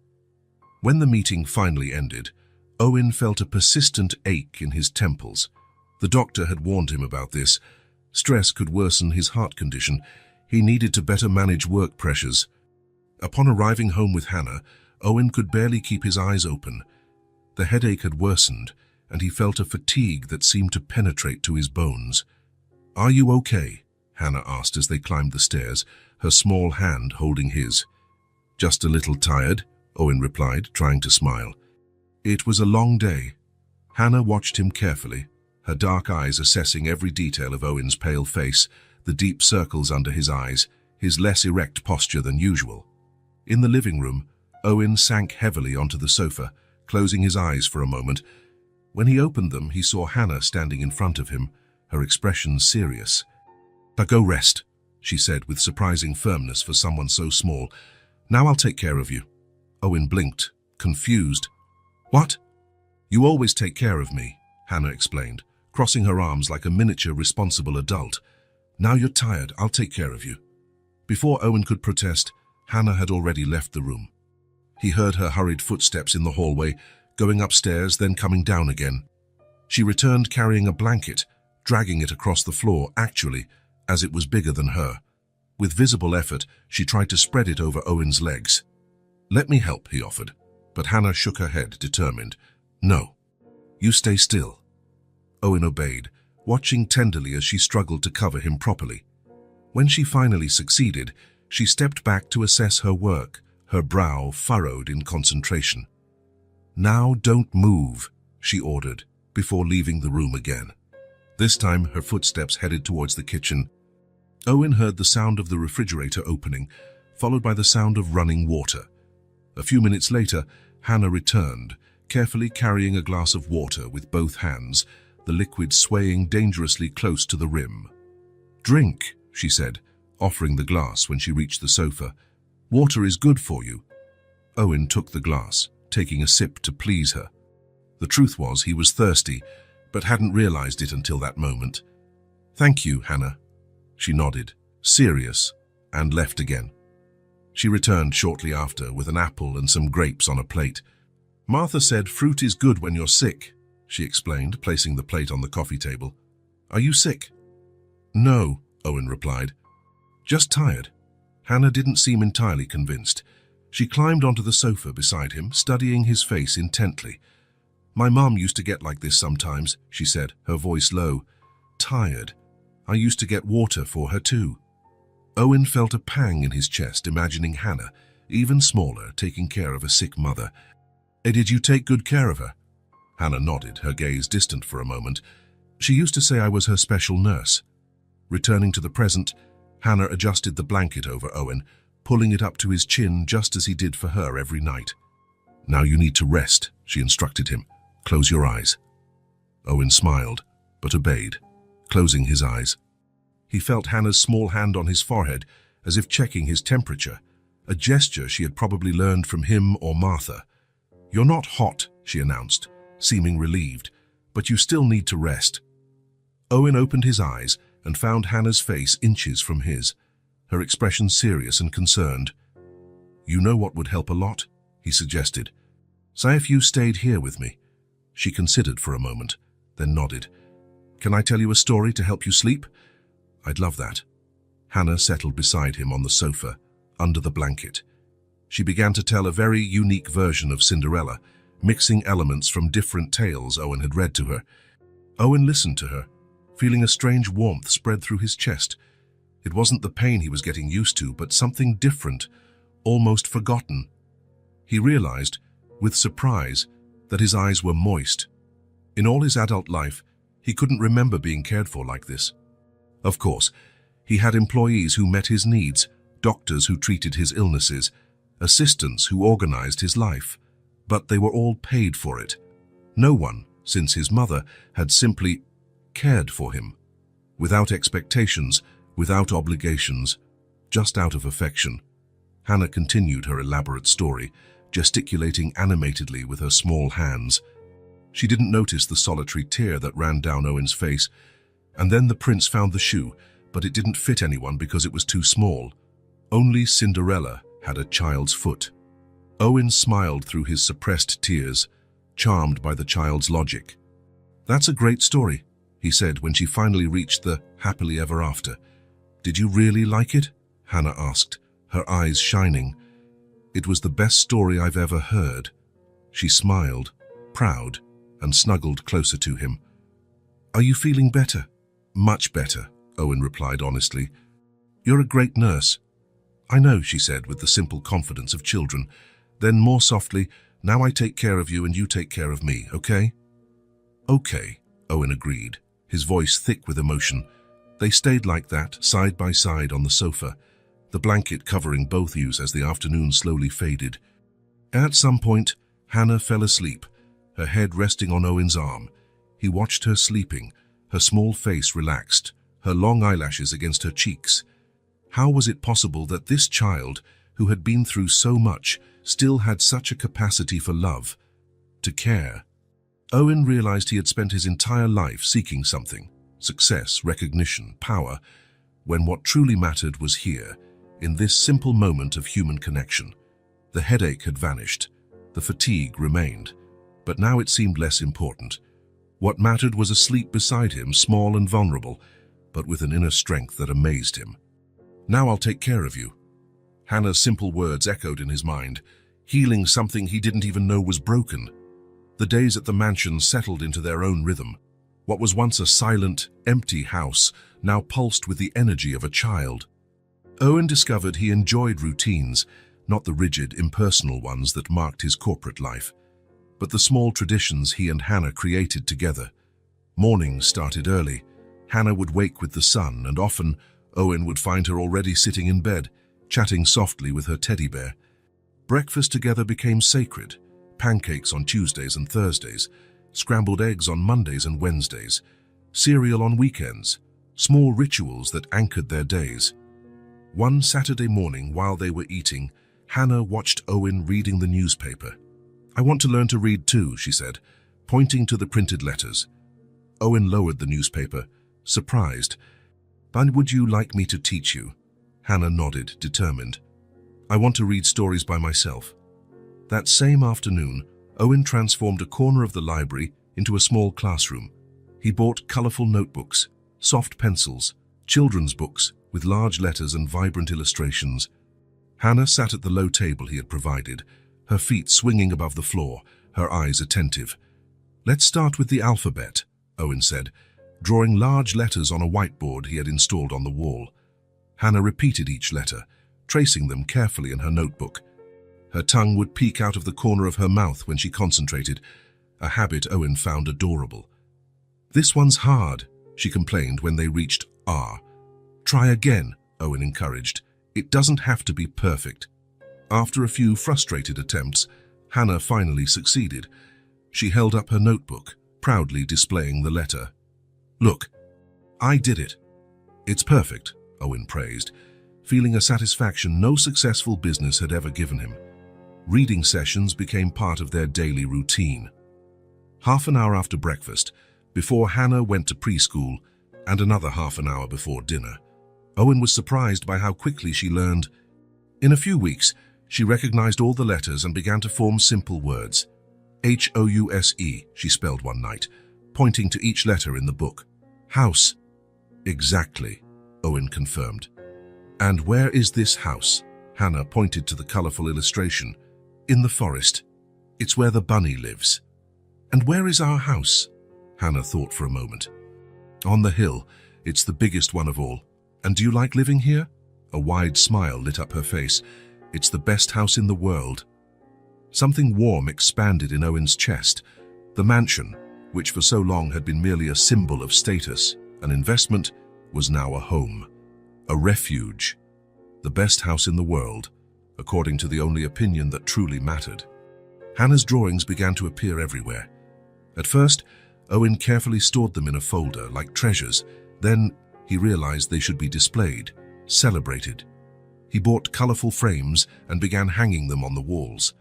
When the meeting finally ended, Owen felt a persistent ache in his temples. The doctor had warned him about this. Stress could worsen his heart condition. He needed to better manage work pressures. Upon arriving home with Hannah, Owen could barely keep his eyes open. The headache had worsened, and he felt a fatigue that seemed to penetrate to his bones. Are you okay? Hannah asked as they climbed the stairs, her small hand holding his. Just a little tired, Owen replied, trying to smile. It was a long day. Hannah watched him carefully, her dark eyes assessing every detail of Owen's pale face, the deep circles under his eyes, his less erect posture than usual. In the living room, Owen sank heavily onto the sofa, closing his eyes for a moment. When he opened them, he saw Hannah standing in front of him, her expression serious. Now go rest, she said with surprising firmness for someone so small. Now I'll take care of you. Owen blinked, confused. What? You always take care of me, Hannah explained, crossing her arms like a miniature responsible adult. Now you're tired, I'll take care of you. Before Owen could protest, Hannah had already left the room. He heard her hurried footsteps in the hallway, going upstairs, then coming down again. She returned carrying a blanket, dragging it across the floor, actually, as it was bigger than her. With visible effort, she tried to spread it over Owen's legs. Let me help, he offered, but Hannah shook her head, determined. No. You stay still. Owen obeyed, watching tenderly as she struggled to cover him properly. When she finally succeeded, she stepped back to assess her work, her brow furrowed in concentration. Now don't move, she ordered, before leaving the room again. This time, her footsteps headed towards the kitchen. Owen heard the sound of the refrigerator opening, followed by the sound of running water. A few minutes later, Hannah returned, carefully carrying a glass of water with both hands, the liquid swaying dangerously close to the rim. Drink, she said, offering the glass when she reached the sofa. Water is good for you. Owen took the glass, taking a sip to please her. The truth was he was thirsty, but hadn't realized it until that moment. Thank you, Hannah. She nodded, serious, and left again. She returned shortly after with an apple and some grapes on a plate. Martha said fruit is good when you're sick, she explained, placing the plate on the coffee table. Are you sick? No, Owen replied. Just tired. Hannah didn't seem entirely convinced. She climbed onto the sofa beside him, studying his face intently. My mom used to get like this sometimes, she said, her voice low. Tired. I used to get water for her too. Owen felt a pang in his chest, imagining Hannah, even smaller, taking care of a sick mother. Did you take good care of her? Hannah nodded, her gaze distant for a moment. She used to say I was her special nurse. Returning to the present, Hannah adjusted the blanket over Owen, pulling it up to his chin just as he did for her every night. Now you need to rest, she instructed him. Close your eyes. Owen smiled, but obeyed, closing his eyes. He felt Hannah's small hand on his forehead, as if checking his temperature. a gesture she had probably learned from him or Martha. "You're not hot," she announced, seeming relieved, "but you still need to rest." Owen opened his eyes and found Hannah's face inches from his, her expression serious and concerned. "You know what would help a lot?" he suggested. "Say if you stayed here with me." She considered for a moment, then nodded. "Can I tell you a story to help you sleep?" "I'd love that." Hannah settled beside him on the sofa, under the blanket. She began to tell a very unique version of Cinderella, mixing elements from different tales Owen had read to her. Owen listened to her, feeling a strange warmth spread through his chest. It wasn't the pain he was getting used to, but something different, almost forgotten. He realized, with surprise, that his eyes were moist. In all his adult life, he couldn't remember being cared for like this. Of course, he had employees who met his needs, doctors who treated his illnesses, assistants who organized his life, but they were all paid for it. No one, since his mother, had simply cared for him, without expectations, without obligations, just out of affection. Hannah continued her elaborate story, gesticulating animatedly with her small hands. She didn't notice the solitary tear that ran down Owen's face, and then the prince found the shoe, but it didn't fit anyone because it was too small. Only Cinderella had a child's foot. Owen smiled through his suppressed tears, charmed by the child's logic. "That's a great story," he said when she finally reached the happily ever after. "Did you really like it?" Hannah asked, her eyes shining. "It was the best story I've ever heard." She smiled, proud, and snuggled closer to him. "Are you feeling better?" "Much better," Owen replied honestly. "You're a great nurse." "I know," she said with the simple confidence of children. Then more softly, "Now I take care of you and you take care of me, okay?" "Okay," Owen agreed, his voice thick with emotion. They stayed like that, side by side on the sofa, the blanket covering both views as the afternoon slowly faded. At some point, Hannah fell asleep, her head resting on Owen's arm. He watched her sleeping, her small face relaxed, her long eyelashes against her cheeks. How was it possible that this child, who had been through so much, still had such a capacity for love, to care? Owen realized he had spent his entire life seeking something, success, recognition, power, when what truly mattered was here, in this simple moment of human connection. The headache had vanished, the fatigue remained, but now it seemed less important. What mattered was a sleep beside him, small and vulnerable, but with an inner strength that amazed him. "Now I'll take care of you." Hannah's simple words echoed in his mind, healing something he didn't even know was broken. The days at the mansion settled into their own rhythm. What was once a silent, empty house now pulsed with the energy of a child. Owen discovered he enjoyed routines, not the rigid, impersonal ones that marked his corporate life, but the small traditions he and Hannah created together. Mornings started early. Hannah would wake with the sun, and often Owen would find her already sitting in bed, chatting softly with her teddy bear. Breakfast together became sacred, pancakes on Tuesdays and Thursdays, scrambled eggs on Mondays and Wednesdays, cereal on weekends, small rituals that anchored their days. One Saturday morning while they were eating, Hannah watched Owen reading the newspaper. "I want to learn to read too," she said, pointing to the printed letters. Owen lowered the newspaper, surprised. "But would you like me to teach you?" Hannah nodded, determined. "I want to read stories by myself." That same afternoon, Owen transformed a corner of the library into a small classroom. He bought colorful notebooks, soft pencils, children's books with large letters and vibrant illustrations. Hannah sat at the low table he had provided, her feet swinging above the floor, her eyes attentive. "Let's start with the alphabet," Owen said, drawing large letters on a whiteboard he had installed on the wall. Hannah repeated each letter, tracing them carefully in her notebook. Her tongue would peek out of the corner of her mouth when she concentrated, a habit Owen found adorable. "This one's hard," she complained when they reached R. "Try again," Owen encouraged. "It doesn't have to be perfect." After a few frustrated attempts, Hannah finally succeeded. She held up her notebook, proudly displaying the letter. "Look, I did it." "It's perfect," Owen praised. feeling a satisfaction no successful business had ever given him. Reading sessions became part of their daily routine. Half an hour after breakfast, before Hannah went to preschool, and another half an hour before dinner, Owen was surprised by how quickly she learned. In a few weeks, she recognized all the letters and began to form simple words. House, she spelled one night, pointing to each letter in the book. House. Exactly, Owen confirmed. And where is this house? Hannah pointed to the colorful illustration. In the forest. It's where the bunny lives. And where is our house? Hannah thought for a moment. On the hill. It's the biggest one of all. And do you like living here? A wide smile lit up her face. It's the best house in the world. Something warm expanded in Owen's chest. The mansion, which for so long had been merely a symbol of status, an investment, was now a home, a refuge. The best house in the world, according to the only opinion that truly mattered. Hannah's drawings began to appear everywhere. At first, Owen carefully stored them in a folder like treasures. Then he realized they should be displayed, celebrated. He bought colorful frames and began hanging them on the walls.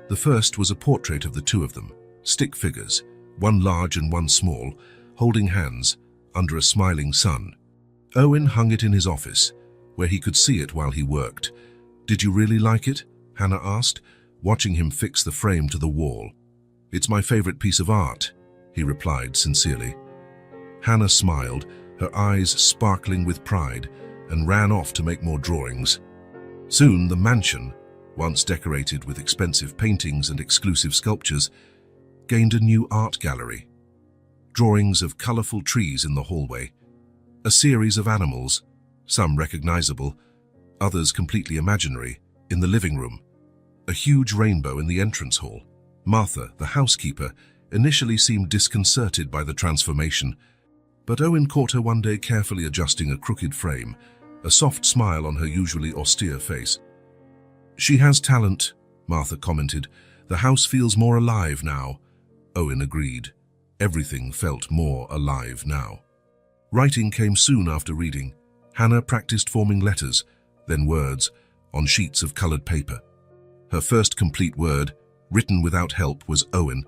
The first was a portrait of the two of them, stick figures, one large and one small, holding hands under a smiling sun. Owen hung it in his office, where he could see it while he worked. Did you really like it? Hannah asked, watching him fix the frame to the wall. It's my favorite piece of art, he replied sincerely. Hannah smiled, her eyes sparkling with pride, and ran off to make more drawings. Soon the mansion, once decorated with expensive paintings and exclusive sculptures, gained a new art gallery. Drawings of colorful trees in the hallway, a series of animals, some recognizable, others completely imaginary, in the living room, a huge rainbow in the entrance hall. Martha, the housekeeper, initially seemed disconcerted by the transformation, but Owen caught her one day carefully adjusting a crooked frame, a soft smile on her usually austere face. She has talent, Martha commented. The house feels more alive now. Owen agreed. Everything felt more alive now. Writing came soon after reading. Hannah practiced forming letters, then words, on sheets of colored paper. Her first complete word, written without help, was Owen.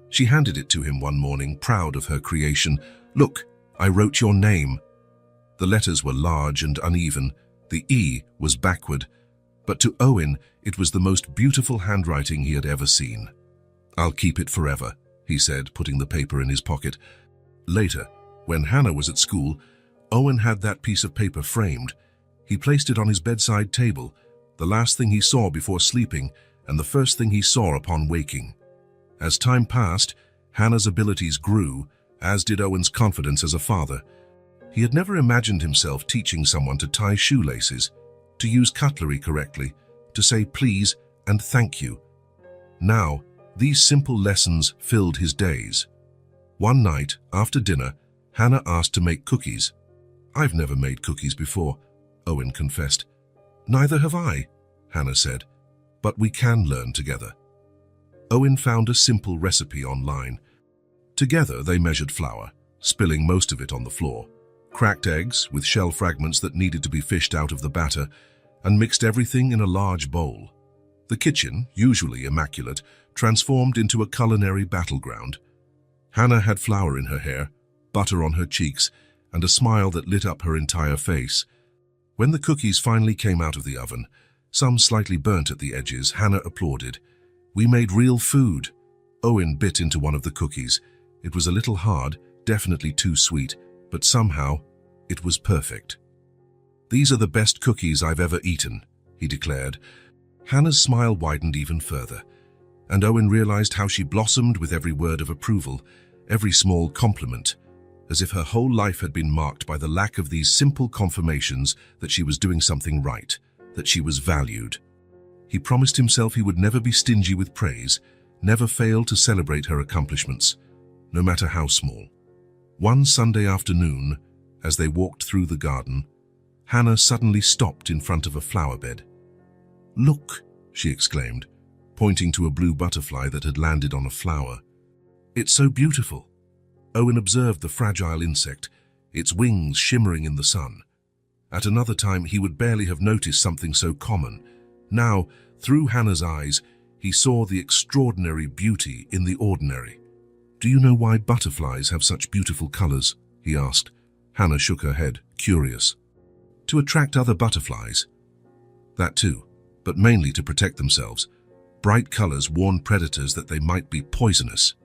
She handed it to him one morning, proud of her creation. Look, I wrote your name. The letters were large and uneven. The E was backward. But to Owen, it was the most beautiful handwriting he had ever seen. I'll keep it forever, he said, putting the paper in his pocket. Later, when Hannah was at school, Owen had that piece of paper framed. He placed it on his bedside table, the last thing he saw before sleeping and the first thing he saw upon waking. As time passed, Hannah's abilities grew, as did Owen's confidence as a father. He had never imagined himself teaching someone to tie shoelaces, to use cutlery correctly, to say please and thank you. Now, these simple lessons filled his days. One night, after dinner, Hannah asked to make cookies. I've never made cookies before, Owen confessed. Neither have I, Hannah said, but we can learn together. Owen found a simple recipe online. Together they measured flour, spilling most of it on the floor, cracked eggs with shell fragments that needed to be fished out of the batter, and mixed everything in a large bowl. The kitchen, usually immaculate, transformed into a culinary battleground. Hannah had flour in her hair, butter on her cheeks, and a smile that lit up her entire face. When the cookies finally came out of the oven, some slightly burnt at the edges, Hannah applauded. We made real food. Owen bit into one of the cookies. It was a little hard, definitely too sweet, but somehow it was perfect. These are the best cookies I've ever eaten, he declared. Hannah's smile widened even further, and Owen realized how she blossomed with every word of approval, every small compliment, as if her whole life had been marked by the lack of these simple confirmations that she was doing something right, that she was valued. He promised himself he would never be stingy with praise, never fail to celebrate her accomplishments, no matter how small. One Sunday afternoon, as they walked through the garden, Hannah suddenly stopped in front of a flower bed. Look, she exclaimed, pointing to a blue butterfly that had landed on a flower. It's so beautiful. Owen observed the fragile insect, its wings shimmering in the sun. At another time, he would barely have noticed something so common. Now, through Hannah's eyes, he saw the extraordinary beauty in the ordinary. "Do you know why butterflies have such beautiful colors?" he asked. Hannah shook her head, curious. "To attract other butterflies." "That too, but mainly to protect themselves. Bright colors warn predators that they might be poisonous."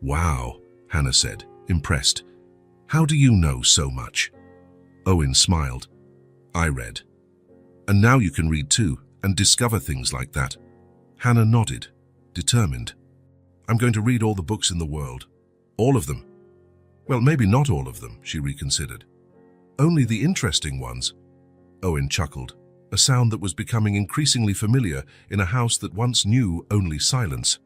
"Wow," Hannah said, impressed. "How do you know so much?" Owen smiled. "I read." "And now you can read too, and discover things like that." Hannah nodded, determined. "I'm going to read all the books in the world. All of them." "Well, maybe not all of them," she reconsidered. "Only the interesting ones." Owen chuckled, a sound that was becoming increasingly familiar in a house that once knew only silence.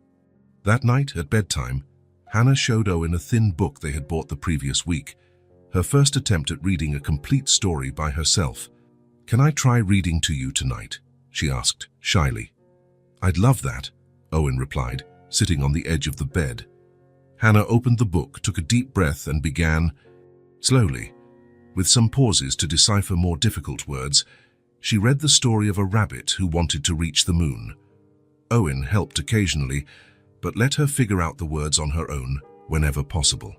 That night, at bedtime, Hannah showed Owen a thin book they had bought the previous week, her first attempt at reading a complete story by herself. "Can I try reading to you tonight?" she asked, shyly. "I'd love that," Owen replied, sitting on the edge of the bed. Hannah opened the book, took a deep breath, and began. Slowly, with some pauses to decipher more difficult words, she read the story of a rabbit who wanted to reach the moon. Owen helped occasionally, but let her figure out the words on her own whenever possible.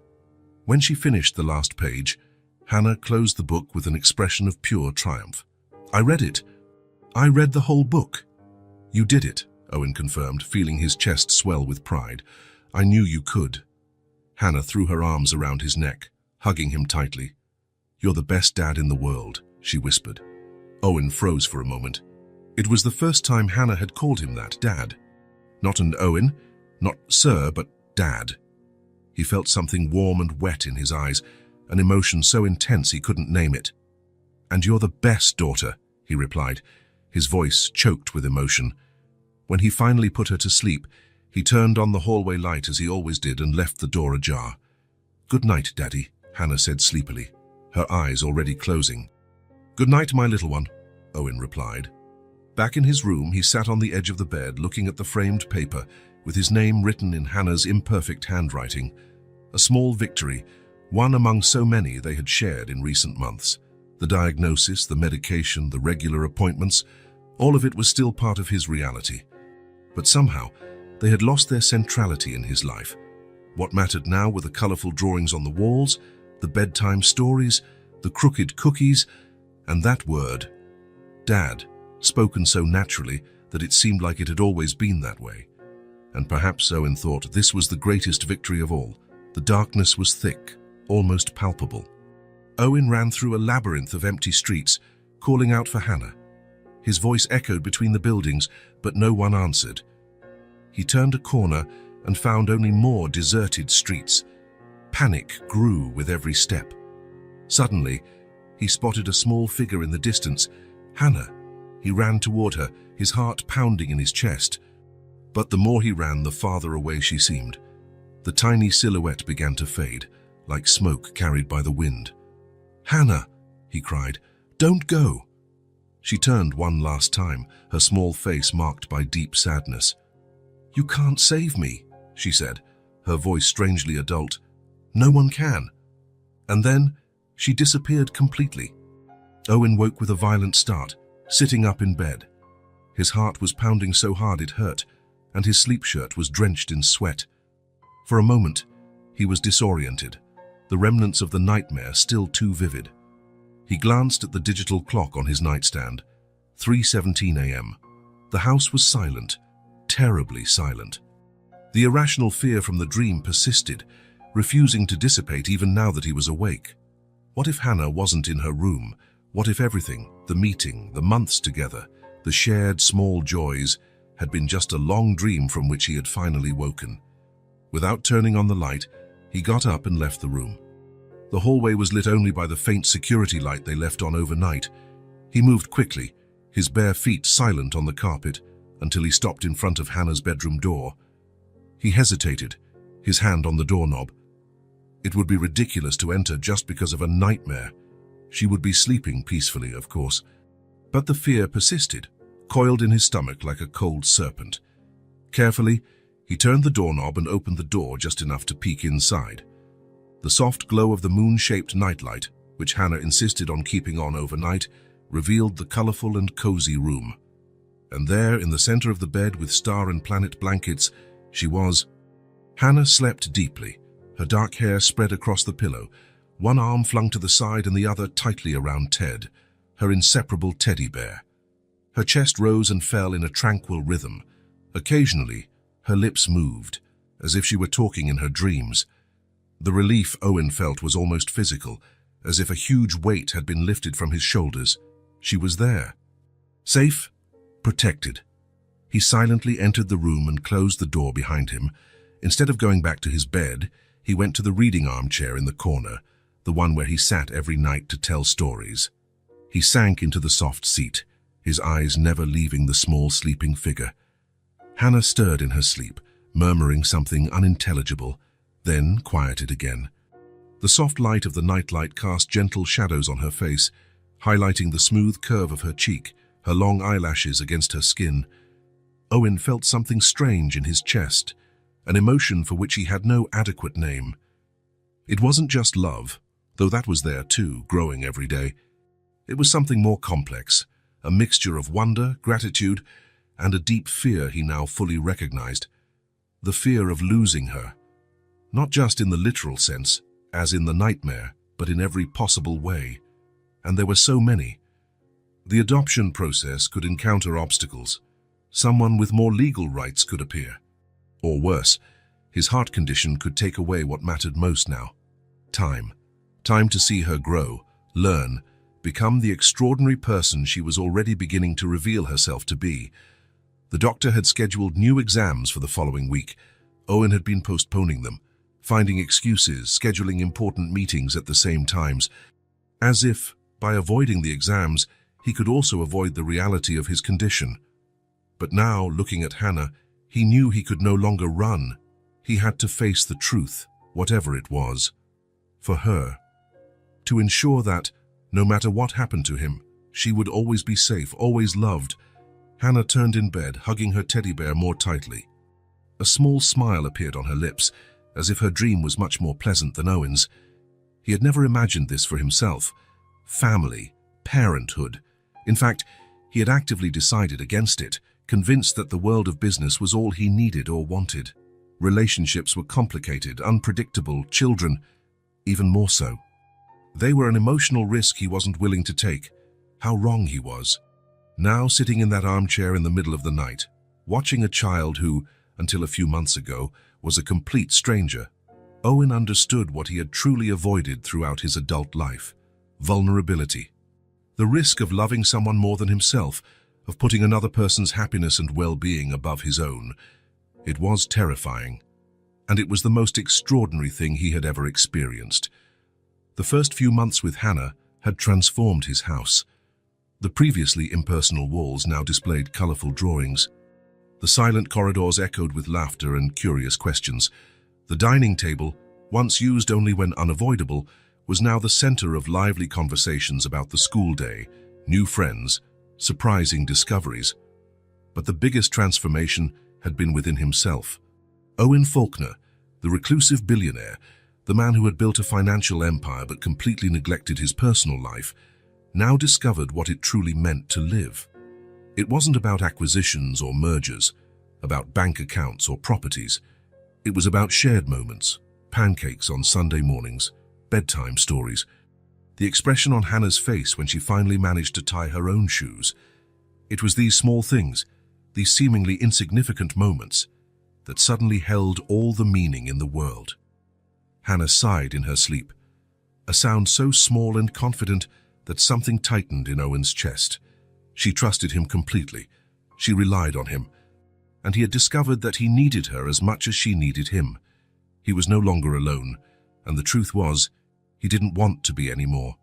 When she finished the last page, Hannah closed the book with an expression of pure triumph. "I read it. I read the whole book." "You did it," Owen confirmed, feeling his chest swell with pride. "I knew you could." Hannah threw her arms around his neck, hugging him tightly. "You're the best dad in the world," she whispered. Owen froze for a moment. It was the first time Hannah had called him that, Dad. Not an Owen, not Sir, but Dad. He felt something warm and wet in his eyes, an emotion so intense he couldn't name it. "And you're the best daughter," he replied, his voice choked with emotion. When he finally put her to sleep, he turned on the hallway light as he always did and left the door ajar. "Good night, Daddy," Hannah said sleepily, her eyes already closing. "Good night, my little one," Owen replied. Back in his room, he sat on the edge of the bed, looking at the framed paper, with his name written in Hannah's imperfect handwriting. A small victory, one among so many they had shared in recent months. The diagnosis, the medication, the regular appointments, all of it was still part of his reality. But somehow, they had lost their centrality in his life. What mattered now were the colorful drawings on the walls, the bedtime stories, the crooked cookies, and that word, Dad, spoken so naturally that it seemed like it had always been that way. And perhaps Owen thought this was the greatest victory of all. The darkness was thick, almost palpable. Owen ran through a labyrinth of empty streets, calling out for Hannah. His voice echoed between the buildings, but no one answered. He turned a corner and found only more deserted streets. Panic grew with every step. Suddenly, he spotted a small figure in the distance. Hannah. He ran toward her, his heart pounding in his chest. But the more he ran, the farther away she seemed. The tiny silhouette began to fade, like smoke carried by the wind. "Hannah," he cried, "don't go." She turned one last time, her small face marked by deep sadness. "You can't save me," she said, her voice strangely adult. "No one can." And then she disappeared completely. Owen woke with a violent start, sitting up in bed. His heart was pounding so hard it hurt, and his sleep shirt was drenched in sweat. For a moment, he was disoriented, the remnants of the nightmare still too vivid. He glanced at the digital clock on his nightstand. 3:17 a.m. The house was silent, terribly silent. The irrational fear from the dream persisted, refusing to dissipate even now that he was awake. What if Hannah wasn't in her room? What if everything, the meeting, the months together, the shared small joys, had been just a long dream from which he had finally woken? Without turning on the light, he got up and left the room. The hallway was lit only by the faint security light they left on overnight. He moved quickly, his bare feet silent on the carpet, until he stopped in front of Hannah's bedroom door. He hesitated, his hand on the doorknob. It would be ridiculous to enter just because of a nightmare. She would be sleeping peacefully, of course. But the fear persisted, coiled in his stomach like a cold serpent. Carefully, he turned the doorknob and opened the door just enough to peek inside. The soft glow of the moon-shaped nightlight, which Hannah insisted on keeping on overnight, revealed the colorful and cozy room. And there, in the center of the bed with star and planet blankets, she was. Hannah slept deeply, her dark hair spread across the pillow, one arm flung to the side and the other tightly around Ted, her inseparable teddy bear. Her chest rose and fell in a tranquil rhythm. Occasionally, her lips moved, as if she were talking in her dreams. The relief Owen felt was almost physical, as if a huge weight had been lifted from his shoulders. She was there. Safe, protected. He silently entered the room and closed the door behind him. Instead of going back to his bed, he went to the reading armchair in the corner, the one where he sat every night to tell stories. He sank into the soft seat, his eyes never leaving the small sleeping figure. Hannah stirred in her sleep, murmuring something unintelligible, then quieted again. The soft light of the nightlight cast gentle shadows on her face, highlighting the smooth curve of her cheek, her long eyelashes against her skin. Owen felt something strange in his chest, an emotion for which he had no adequate name. It wasn't just love, though that was there too, growing every day. It was something more complex, a mixture of wonder, gratitude, and a deep fear he now fully recognized. The fear of losing her. Not just in the literal sense, as in the nightmare, but in every possible way. And there were so many. The adoption process could encounter obstacles. Someone with more legal rights could appear. Or worse, his heart condition could take away what mattered most now. Time. Time to see her grow, learn, become the extraordinary person she was already beginning to reveal herself to be. The doctor had scheduled new exams for the following week. Owen had been postponing them, finding excuses, scheduling important meetings at the same times, as if, by avoiding the exams, he could also avoid the reality of his condition. But now, looking at Hannah, he knew he could no longer run. He had to face the truth, whatever it was. For her. To ensure that, no matter what happened to him, she would always be safe, always loved. Hannah turned in bed, hugging her teddy bear more tightly. A small smile appeared on her lips, as if her dream was much more pleasant than Owen's. He had never imagined this for himself. Family, parenthood. In fact, he had actively decided against it, convinced that the world of business was all he needed or wanted. Relationships were complicated, unpredictable, children, even more so. They were an emotional risk he wasn't willing to take. How wrong he was. Now sitting in that armchair in the middle of the night, watching a child who, until a few months ago, was a complete stranger, Owen understood what he had truly avoided throughout his adult life: vulnerability. The risk of loving someone more than himself, of putting another person's happiness and well-being above his own. It was terrifying, and it was the most extraordinary thing he had ever experienced. The first few months with Hannah had transformed his house. The previously impersonal walls now displayed colorful drawings. The silent corridors echoed with laughter and curious questions. The dining table, once used only when unavoidable, was now the center of lively conversations about the school day, new friends, surprising discoveries. But the biggest transformation had been within himself. Owen Faulkner, the reclusive billionaire, the man who had built a financial empire but completely neglected his personal life, now discovered what it truly meant to live. It wasn't about acquisitions or mergers, about bank accounts or properties. It was about shared moments, pancakes on Sunday mornings, bedtime stories. The expression on Hannah's face when she finally managed to tie her own shoes. It was these small things, these seemingly insignificant moments, that suddenly held all the meaning in the world. Hannah sighed in her sleep, a sound so small and confident that something tightened in Owen's chest. She trusted him completely. She relied on him. And he had discovered that he needed her as much as she needed him. He was no longer alone, and the truth was, he didn't want to be anymore.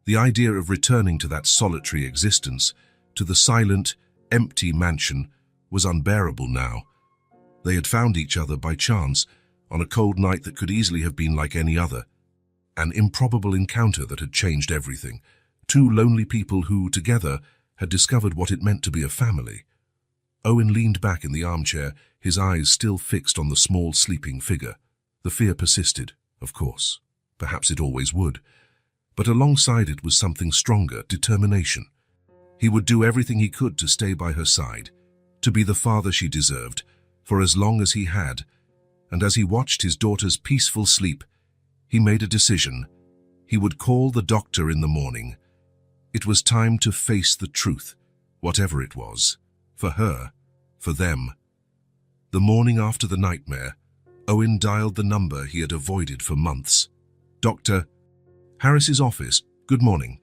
The idea of returning to that solitary existence, to the silent, empty mansion, was unbearable now. They had found each other by chance, on a cold night that could easily have been like any other. An improbable encounter that had changed everything. Two lonely people who, together, had discovered what it meant to be a family. Owen leaned back in the armchair, his eyes still fixed on the small, sleeping figure. The fear persisted, of course. Perhaps it always would. But alongside it was something stronger, determination. He would do everything he could to stay by her side, to be the father she deserved, for as long as he had. And as he watched his daughter's peaceful sleep, he made a decision. He would call the doctor in the morning. It was time to face the truth, whatever it was, for her, for them. The morning after the nightmare, Owen dialed the number he had avoided for months. Dr. Harris's office, good morning.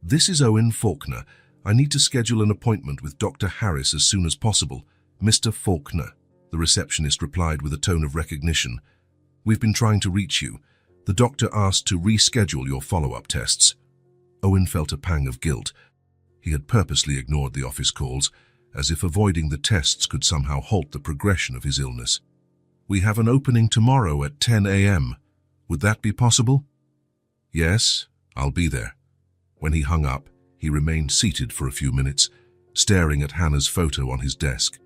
This is Owen Faulkner. I need to schedule an appointment with Dr. Harris as soon as possible. Mr. Faulkner, the receptionist replied with a tone of recognition. We've been trying to reach you. The doctor asked to reschedule your follow-up tests. Owen felt a pang of guilt. He had purposely ignored the office calls, as if avoiding the tests could somehow halt the progression of his illness. We have an opening tomorrow at 10 a.m. Would that be possible? Yes, I'll be there. When he hung up, he remained seated for a few minutes, staring at Hannah's photo on his desk.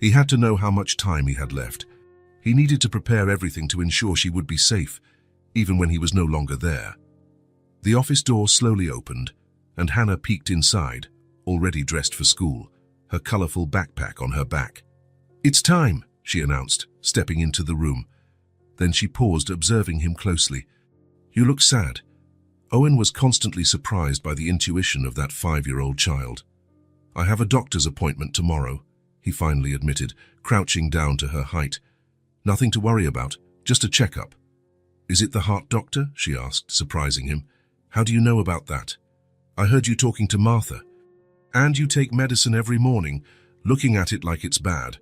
He had to know how much time he had left. He needed to prepare everything to ensure she would be safe, even when he was no longer there. The office door slowly opened, and Hannah peeked inside, already dressed for school, her colorful backpack on her back. It's time, she announced, stepping into the room. Then she paused, observing him closely. You look sad. Owen was constantly surprised by the intuition of that 5-year-old child. I have a doctor's appointment tomorrow, he finally admitted, crouching down to her height. Nothing to worry about, just a checkup. Is it the heart doctor? She asked, surprising him. How do you know about that? I heard you talking to Martha. And you take medicine every morning, looking at it like it's bad.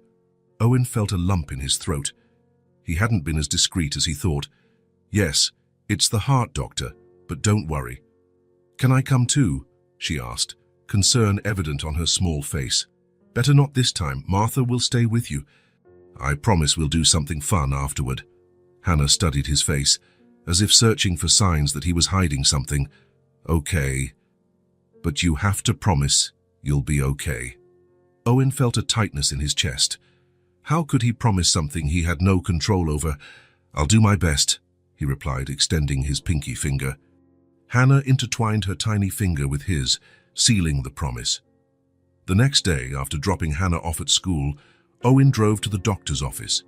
Owen felt a lump in his throat. He hadn't been as discreet as he thought. Yes, it's the heart doctor, but don't worry. Can I come too? She asked, concern evident on her small face. Better not this time. Martha will stay with you. I promise we'll do something fun afterward. Hannah studied his face, as if searching for signs that he was hiding something. Okay. But you have to promise you'll be okay. Owen felt a tightness in his chest. How could he promise something he had no control over? I'll do my best, he replied, extending his pinky finger. Hannah intertwined her tiny finger with his, sealing the promise. The next day, after dropping Hannah off at school, Owen drove to the doctor's office.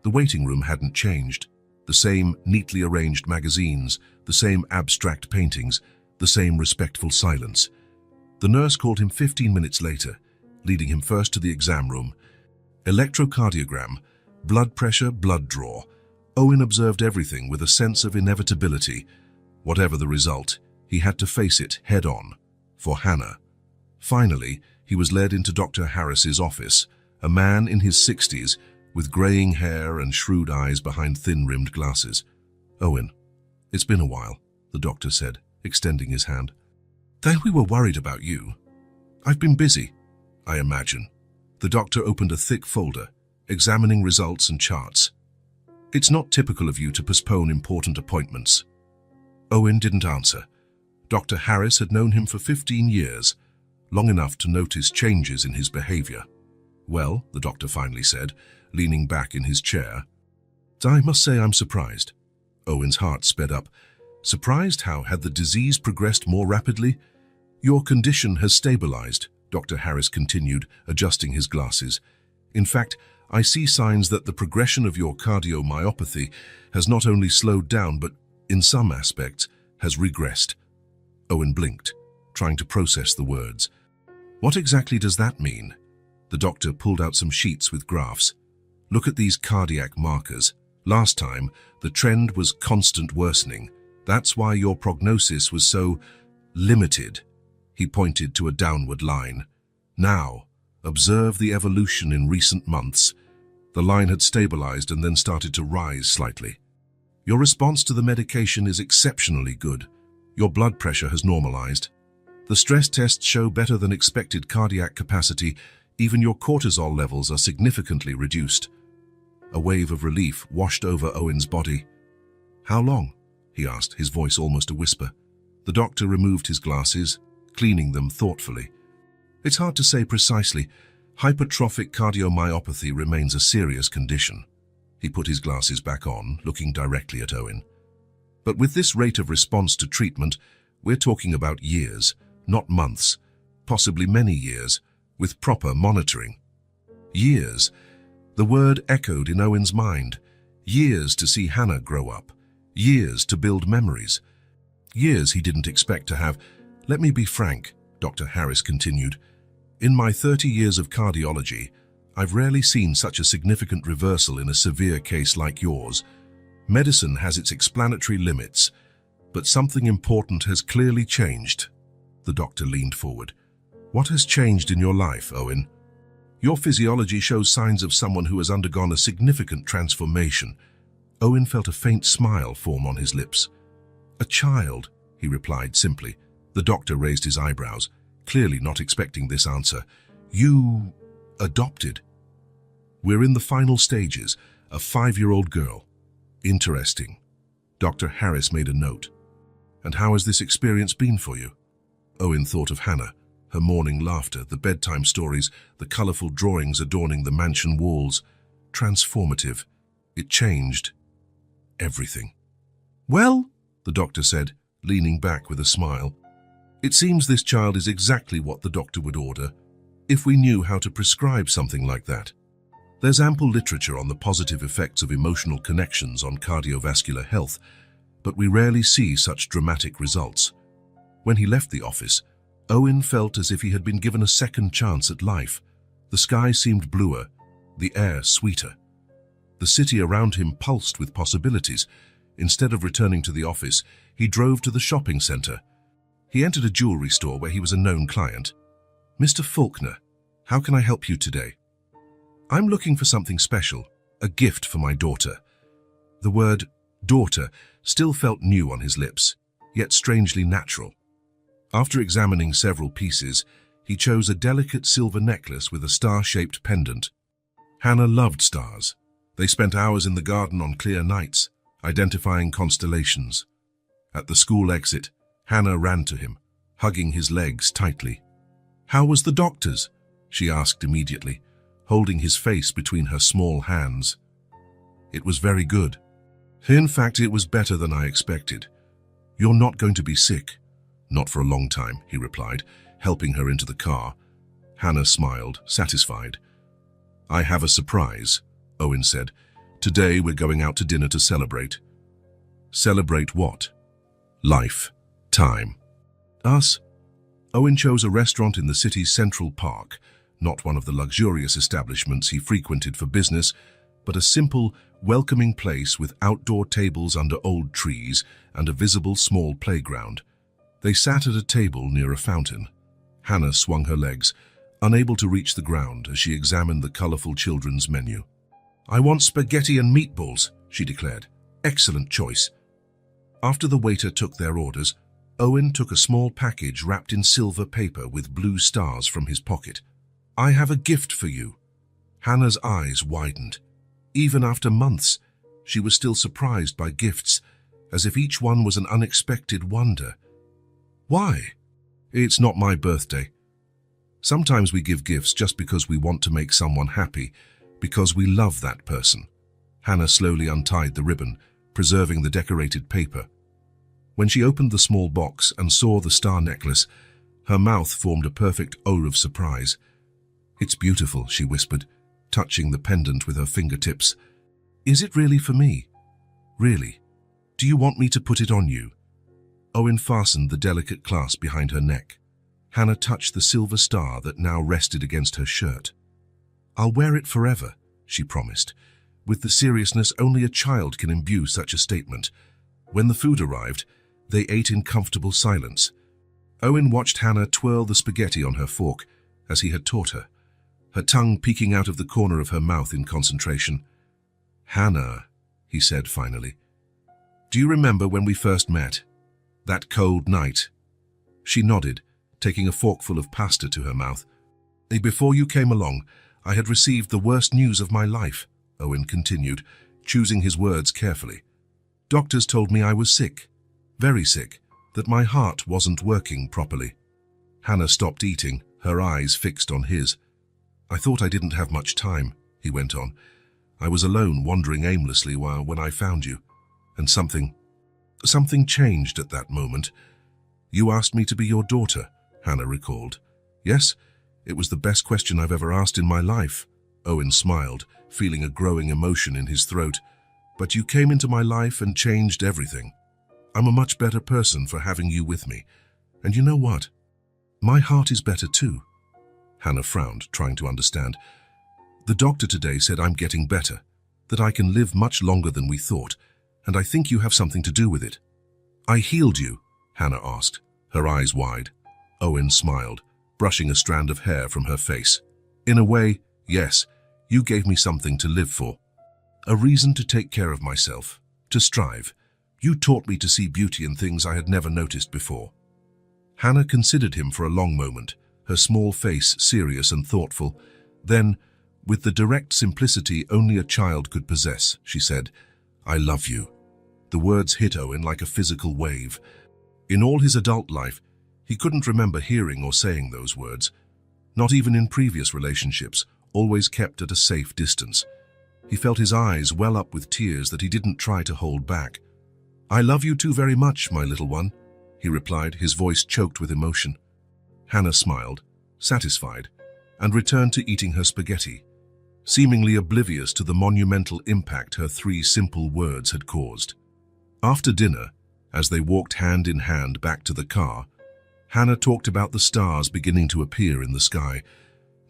The waiting room hadn't changed. The same neatly arranged magazines, the same abstract paintings, the same respectful silence. The nurse called him 15 minutes later, leading him first to the exam room. Electrocardiogram, blood pressure, blood draw. Owen observed everything with a sense of inevitability. Whatever the result, he had to face it head-on. For Hannah. Finally, he was led into Dr. Harris's office, a man in his 60s, with graying hair and shrewd eyes behind thin-rimmed glasses. Owen, it's been a while, the doctor said, extending his hand. Then we were worried about you. I've been busy, I imagine. The doctor opened a thick folder, examining results and charts. It's not typical of you to postpone important appointments. Owen didn't answer. Dr. Harris had known him for 15 years, long enough to notice changes in his behavior. Well, the doctor finally said, leaning back in his chair. I must say I'm surprised. Owen's heart sped up. Surprised how had the disease progressed more rapidly? Your condition has stabilized, Dr. Harris continued, adjusting his glasses. In fact, I see signs that the progression of your cardiomyopathy has not only slowed down, but, in some aspects, has regressed. Owen blinked, trying to process the words. What exactly does that mean? The doctor pulled out some sheets with graphs. Look at these cardiac markers. Last time, the trend was constant worsening. That's why your prognosis was so limited. He pointed to a downward line. Now, observe the evolution in recent months. The line had stabilized and then started to rise slightly. Your response to the medication is exceptionally good. Your blood pressure has normalized. The stress tests show better than expected cardiac capacity. Even your cortisol levels are significantly reduced. A wave of relief washed over Owen's body. How long? He asked, his voice almost a whisper. The doctor removed his glasses, cleaning them thoughtfully. It's hard to say precisely. Hypertrophic cardiomyopathy remains a serious condition. He put his glasses back on, looking directly at Owen. But with this rate of response to treatment, we're talking about years, not months, possibly many years, with proper monitoring. Years. The word echoed in Owen's mind. Years to see Hannah grow up. Years to build memories. Years he didn't expect to have. Let me be frank, Dr. Harris continued. In my 30 years of cardiology, I've rarely seen such a significant reversal in a severe case like yours. Medicine has its explanatory limits, but something important has clearly changed. The doctor leaned forward. What has changed in your life, Owen? Your physiology shows signs of someone who has undergone a significant transformation. Owen felt a faint smile form on his lips. A child, he replied simply. The doctor raised his eyebrows, clearly not expecting this answer. You adopted? We're in the final stages. A 5-year-old girl. Interesting. Dr. Harris made a note. And how has this experience been for you? Owen thought of Hannah, her morning laughter, the bedtime stories, the colorful drawings adorning the mansion walls. Transformative. It changed everything. Well, the doctor said, leaning back with a smile, it seems this child is exactly what the doctor would order, if we knew how to prescribe something like that. There's ample literature on the positive effects of emotional connections on cardiovascular health, but we rarely see such dramatic results. When he left the office, Owen felt as if he had been given a second chance at life. The sky seemed bluer, the air sweeter. The city around him pulsed with possibilities. Instead of returning to the office, he drove to the shopping center. He entered a jewelry store where he was a known client. Mr. Faulkner, how can I help you today? I'm looking for something special, a gift for my daughter. The word daughter still felt new on his lips, yet strangely natural. After examining several pieces, he chose a delicate silver necklace with a star-shaped pendant. Hannah loved stars. They spent hours in the garden on clear nights, identifying constellations. At the school exit, Hannah ran to him, hugging his legs tightly. How was the doctor's? She asked immediately, holding his face between her small hands. It was very good. In fact, it was better than I expected. You're not going to be sick. Not for a long time, he replied, helping her into the car. Hannah smiled, satisfied. I have a surprise, Owen said. Today we're going out to dinner to celebrate. Celebrate what? Life. Time. Us? Owen chose a restaurant in the city's Central Park, not one of the luxurious establishments he frequented for business, but a simple, welcoming place with outdoor tables under old trees and a visible small playground. They sat at a table near a fountain. Hannah swung her legs, unable to reach the ground as she examined the colorful children's menu. I want spaghetti and meatballs, she declared. Excellent choice. After the waiter took their orders, Owen took a small package wrapped in silver paper with blue stars from his pocket. I have a gift for you. Hannah's eyes widened. Even after months, she was still surprised by gifts, as if each one was an unexpected wonder. Why? It's not my birthday. Sometimes we give gifts just because we want to make someone happy, because we love that person. Hannah slowly untied the ribbon, preserving the decorated paper. When she opened the small box and saw the star necklace, her mouth formed a perfect O of surprise. It's beautiful, she whispered, touching the pendant with her fingertips. Is it really for me? Really? Do you want me to put it on you? Owen fastened the delicate clasp behind her neck. Hannah touched the silver star that now rested against her shirt. I'll wear it forever, she promised, with the seriousness only a child can imbue such a statement. When the food arrived, they ate in comfortable silence. Owen watched Hannah twirl the spaghetti on her fork, as he had taught her, her tongue peeking out of the corner of her mouth in concentration. Hannah, he said finally, do you remember when we first met? That cold night? She nodded, taking a forkful of pasta to her mouth. Before you came along, I had received the worst news of my life, Owen continued, choosing his words carefully. Doctors told me I was sick, very sick, that my heart wasn't working properly. Hannah stopped eating, her eyes fixed on his. I thought I didn't have much time, he went on. I was alone, wandering aimlessly when I found you. And something... Something changed at that moment. You asked me to be your daughter, Hannah recalled. Yes, it was the best question I've ever asked in my life. Owen smiled, feeling a growing emotion in his throat. But you came into my life and changed everything. I'm a much better person for having you with me. And you know what? My heart is better too. Hannah frowned, trying to understand. The doctor today said I'm getting better, that I can live much longer than we thought, and I think you have something to do with it. I healed you, Hannah asked, her eyes wide. Owen smiled, brushing a strand of hair from her face. In a way, yes, you gave me something to live for. A reason to take care of myself, to strive. You taught me to see beauty in things I had never noticed before. Hannah considered him for a long moment, her small face serious and thoughtful. Then, with the direct simplicity only a child could possess, she said, I love you. The words hit Owen like a physical wave. In all his adult life, he couldn't remember hearing or saying those words. Not even in previous relationships, always kept at a safe distance. He felt his eyes well up with tears that he didn't try to hold back. I love you too very much, my little one, he replied, his voice choked with emotion. Hannah smiled, satisfied, and returned to eating her spaghetti, seemingly oblivious to the monumental impact her 3 simple words had caused. After dinner, as they walked hand in hand back to the car, Hannah talked about the stars beginning to appear in the sky.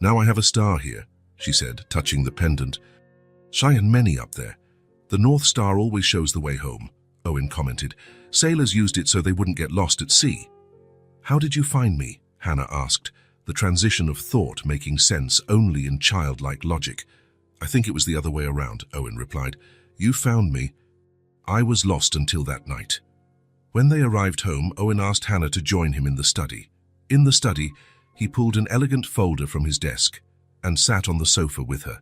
Now I have a star here, she said, touching the pendant. Shy and many up there. The North Star always shows the way home, Owen commented. Sailors used it so they wouldn't get lost at sea. How did you find me? Hannah asked, the transition of thought making sense only in childlike logic. I think it was the other way around, Owen replied. You found me. I was lost until that night. When they arrived home, Owen asked Hannah to join him in the study. In the study, he pulled an elegant folder from his desk and sat on the sofa with her.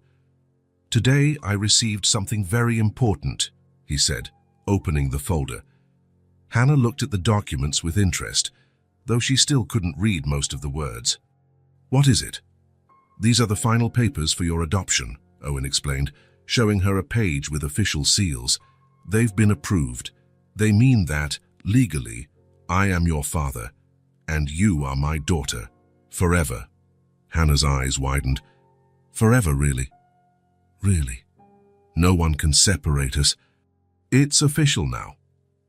Today I received something very important, he said, opening the folder. Hannah looked at the documents with interest, though she still couldn't read most of the words. What is it? These are the final papers for your adoption, Owen explained, showing her a page with official seals. They've been approved. They mean that, legally, I am your father, and you are my daughter, forever. Hannah's eyes widened. Forever, really? Really? No one can separate us. It's official now.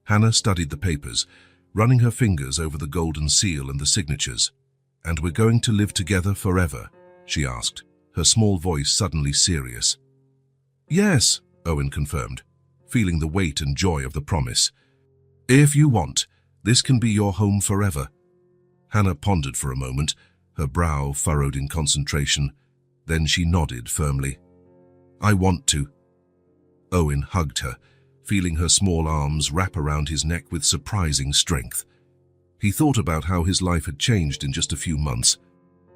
Hannah studied the papers, running her fingers over the golden seal and the signatures. And we're going to live together forever, she asked, her small voice suddenly serious. Yes, Owen confirmed, feeling the weight and joy of the promise. If you want, this can be your home forever. Hannah pondered for a moment, her brow furrowed in concentration. Then she nodded firmly. I want to. Owen hugged her, feeling her small arms wrap around his neck with surprising strength. He thought about how his life had changed in just a few months.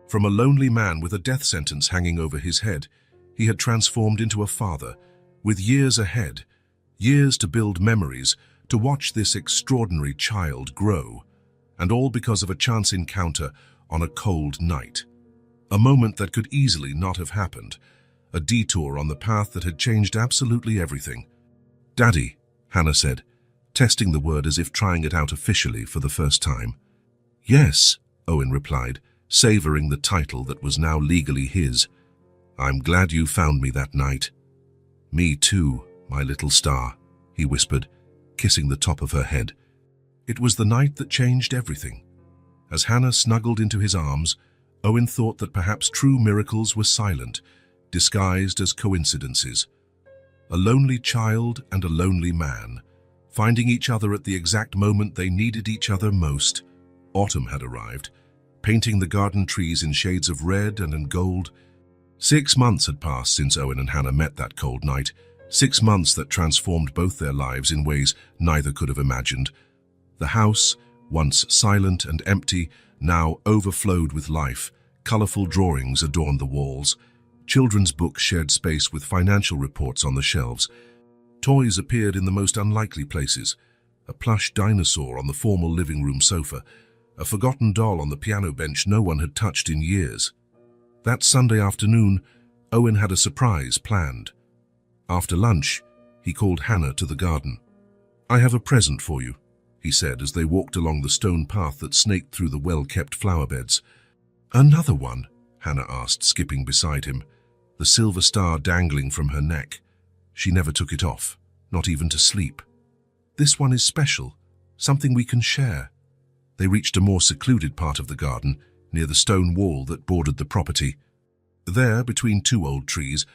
From a lonely man with a death sentence hanging over his head, he had transformed into a father, with years ahead, years to build memories, to watch this extraordinary child grow, and all because of a chance encounter on a cold night. A moment that could easily not have happened, a detour on the path that had changed absolutely everything. Daddy, Hannah said, testing the word as if trying it out officially for the first time. Yes, Owen replied, savoring the title that was now legally his. I'm glad you found me that night. Me too, my little star, he whispered, kissing the top of her head. It was the night that changed everything. As Hannah snuggled into his arms, Owen thought that perhaps true miracles were silent, disguised as coincidences. A lonely child and a lonely man, finding each other at the exact moment they needed each other most. Autumn had arrived, painting the garden trees in shades of red and in gold. 6 months had passed since Owen and Hannah met that cold night, 6 months that transformed both their lives in ways neither could have imagined. The house, once silent and empty, now overflowed with life. Colorful drawings adorned the walls. Children's books shared space with financial reports on the shelves. Toys appeared in the most unlikely places. A plush dinosaur on the formal living room sofa, a forgotten doll on the piano bench no one had touched in years. That Sunday afternoon, Owen had a surprise planned. After lunch, he called Hannah to the garden. "I have a present for you," he said as they walked along the stone path that snaked through the well-kept flower beds. "Another one?" Hannah asked, skipping beside him, the silver star dangling from her neck. She never took it off, not even to sleep. "This one is special, something we can share." They reached a more secluded part of the garden, near the stone wall that bordered the property. There, between two old trees,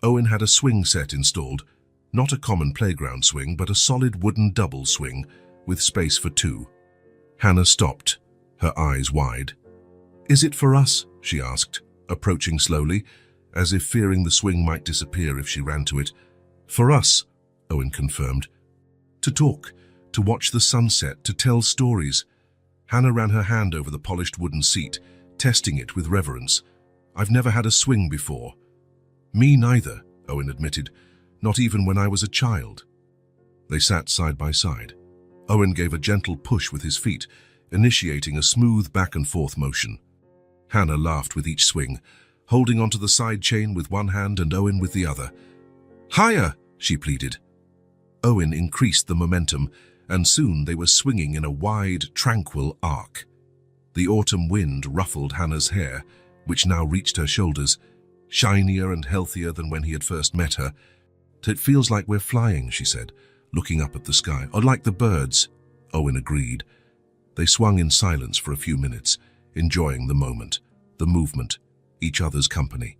Owen had a swing set installed, not a common playground swing, but a solid wooden double swing with space for two. Hannah stopped, her eyes wide. "Is it for us?" she asked, approaching slowly, as if fearing the swing might disappear if she ran to it. "For us," Owen confirmed. "To talk, to watch the sunset, to tell stories." Hannah ran her hand over the polished wooden seat, testing it with reverence. "I've never had a swing before." "Me neither," Owen admitted, "not even when I was a child." They sat side by side. Owen gave a gentle push with his feet, initiating a smooth back-and-forth motion. Hannah laughed with each swing, holding onto the side chain with one hand and Owen with the other. "Higher!" she pleaded. Owen increased the momentum, and soon they were swinging in a wide, tranquil arc. The autumn wind ruffled Hannah's hair, which now reached her shoulders, shinier and healthier than when he had first met her. "It feels like we're flying," she said, looking up at the sky. "Or like the birds," Owen agreed. They swung in silence for a few minutes, enjoying the moment, the movement, each other's company.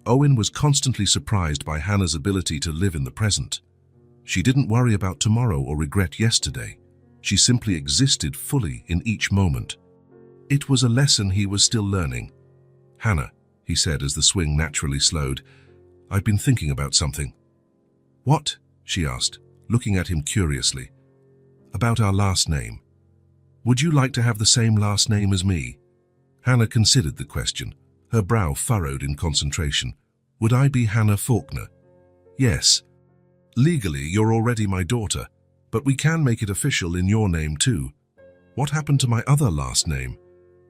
Owen was constantly surprised by Hannah's ability to live in the present. She didn't worry about tomorrow or regret yesterday. She simply existed fully in each moment. It was a lesson he was still learning. "Hannah," he said as the swing naturally slowed, "I've been thinking about something." "What?" she asked, looking at him curiously. "About our last name. Would you like to have the same last name as me?" Hannah considered the question, her brow furrowed in concentration. "Would I be Hannah Faulkner?" "Yes. Legally, you're already my daughter, but we can make it official in your name too." "What happened to my other last name?"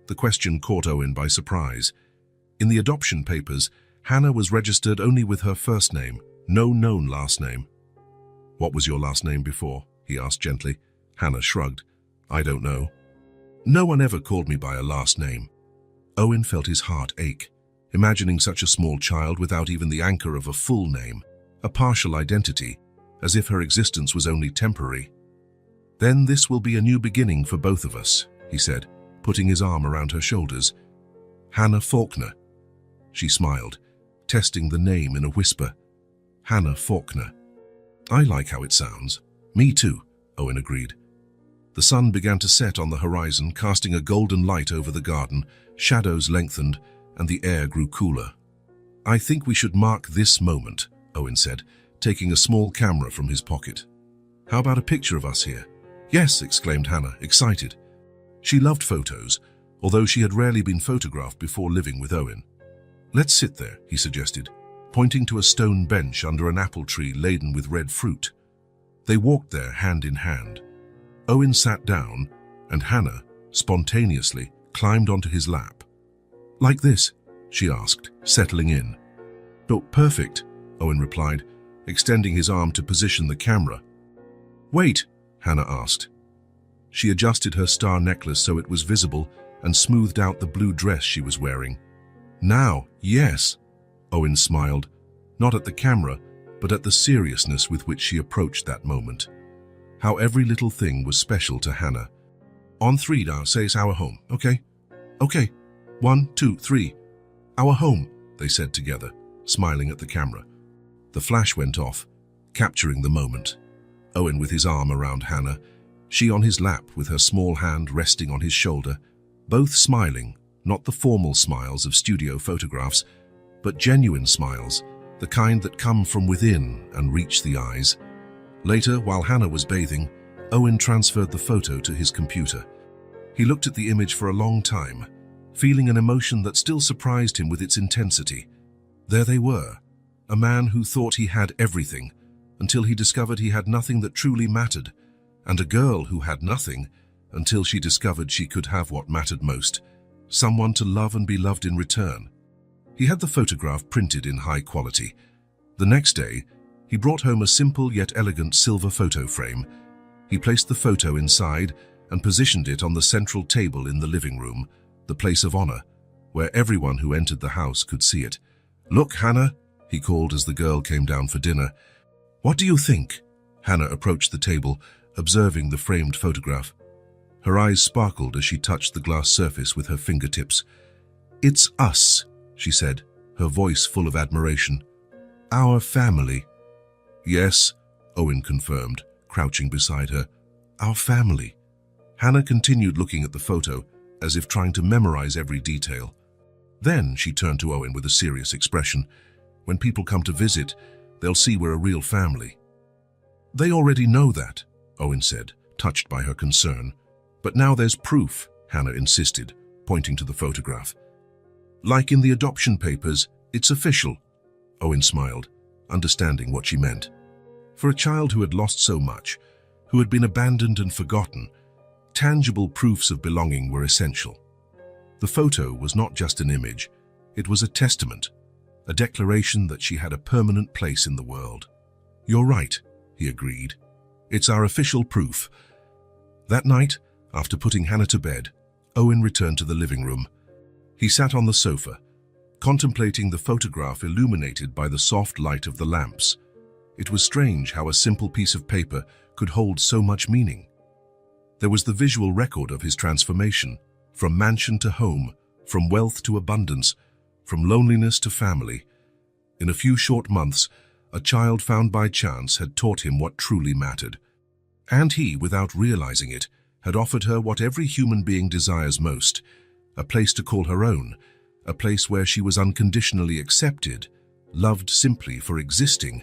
The question caught Owen by surprise. In the adoption papers, Hannah was registered only with her first name, no known last name. "What was your last name before?" he asked gently. Hannah shrugged. "I don't know. No one ever called me by a last name." Owen felt his heart ache, imagining such a small child without even the anchor of a full name, a partial identity, as if her existence was only temporary. "Then this will be a new beginning for both of us," he said, putting his arm around her shoulders. "Hannah Faulkner." She smiled, testing the name in a whisper. "Hannah Faulkner. I like how it sounds." "Me too," Owen agreed. The sun began to set on the horizon, casting a golden light over the garden. Shadows lengthened, and the air grew cooler. "I think we should mark this moment," Owen said, taking a small camera from his pocket. "How about a picture of us here?" "Yes," exclaimed Hannah, excited. She loved photos, although she had rarely been photographed before living with Owen. "Let's sit there," he suggested, pointing to a stone bench under an apple tree laden with red fruit. They walked there hand in hand. Owen sat down, and Hannah, spontaneously, climbed onto his lap. "Like this?" she asked, settling in. "Oh, perfect," Owen replied, extending his arm to position the camera. "Wait," Hannah asked. She adjusted her star necklace so it was visible and smoothed out the blue dress she was wearing. "Now, yes," Owen smiled, not at the camera, but at the seriousness with which she approached that moment. How every little thing was special to Hannah. "On three now, say it's our home, okay?" "Okay. 1, 2, 3. Our home," they said together, smiling at the camera. The flash went off, capturing the moment. Owen with his arm around Hannah, she on his lap with her small hand resting on his shoulder, both smiling, not the formal smiles of studio photographs, but genuine smiles, the kind that come from within and reach the eyes. Later, while Hannah was bathing, Owen transferred the photo to his computer. He looked at the image for a long time, feeling an emotion that still surprised him with its intensity. There they were, a man who thought he had everything, until he discovered he had nothing that truly mattered, and a girl who had nothing, until she discovered she could have what mattered most, someone to love and be loved in return. He had the photograph printed in high quality. The next day, he brought home a simple yet elegant silver photo frame, He placed the photo inside and positioned it on the central table in the living room, the place of honor, where everyone who entered the house could see it. "Look, Hannah," he called as the girl came down for dinner. "What do you think?" Hannah approached the table, observing the framed photograph. Her eyes sparkled as she touched the glass surface with her fingertips. "It's us," she said, her voice full of admiration. "Our family." "Yes," Owen confirmed, crouching beside her. "Our family." Hannah continued looking at the photo, as if trying to memorize every detail. Then she turned to Owen with a serious expression. "When people come to visit, they'll see we're a real family." "They already know that," Owen said, touched by her concern. "But now there's proof," Hannah insisted, pointing to the photograph. "Like in the adoption papers, it's official." Owen smiled, understanding what she meant. For a child who had lost so much, who had been abandoned and forgotten, tangible proofs of belonging were essential. The photo was not just an image, it was a testament, a declaration that she had a permanent place in the world. "You're right," he agreed. "It's our official proof." That night, after putting Hannah to bed, Owen returned to the living room. He sat on the sofa, contemplating the photograph illuminated by the soft light of the lamps. It was strange how a simple piece of paper could hold so much meaning. There was the visual record of his transformation, from mansion to home, from wealth to abundance, from loneliness to family. In a few short months, a child found by chance had taught him what truly mattered. And he, without realizing it, had offered her what every human being desires most, a place to call her own, a place where she was unconditionally accepted, loved simply for existing.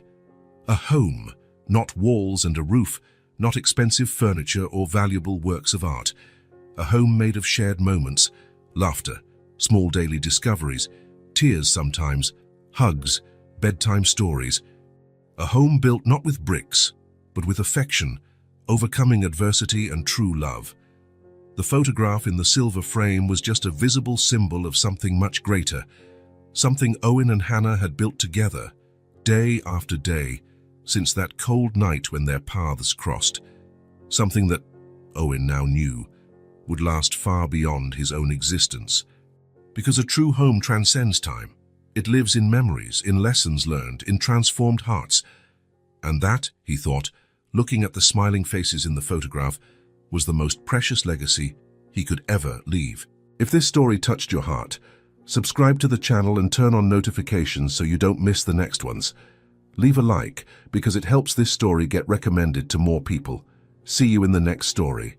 A home, not walls and a roof, not expensive furniture or valuable works of art. A home made of shared moments, laughter, small daily discoveries, tears sometimes, hugs, bedtime stories. A home built not with bricks, but with affection, overcoming adversity and true love. The photograph in the silver frame was just a visible symbol of something much greater, something Owen and Hannah had built together, day after day, since that cold night when their paths crossed. Something that, Owen now knew, would last far beyond his own existence. Because a true home transcends time. It lives in memories, in lessons learned, in transformed hearts. And that, he thought, looking at the smiling faces in the photograph, was the most precious legacy he could ever leave. If this story touched your heart, subscribe to the channel and turn on notifications so you don't miss the next ones. Leave a like because it helps this story get recommended to more people. See you in the next story.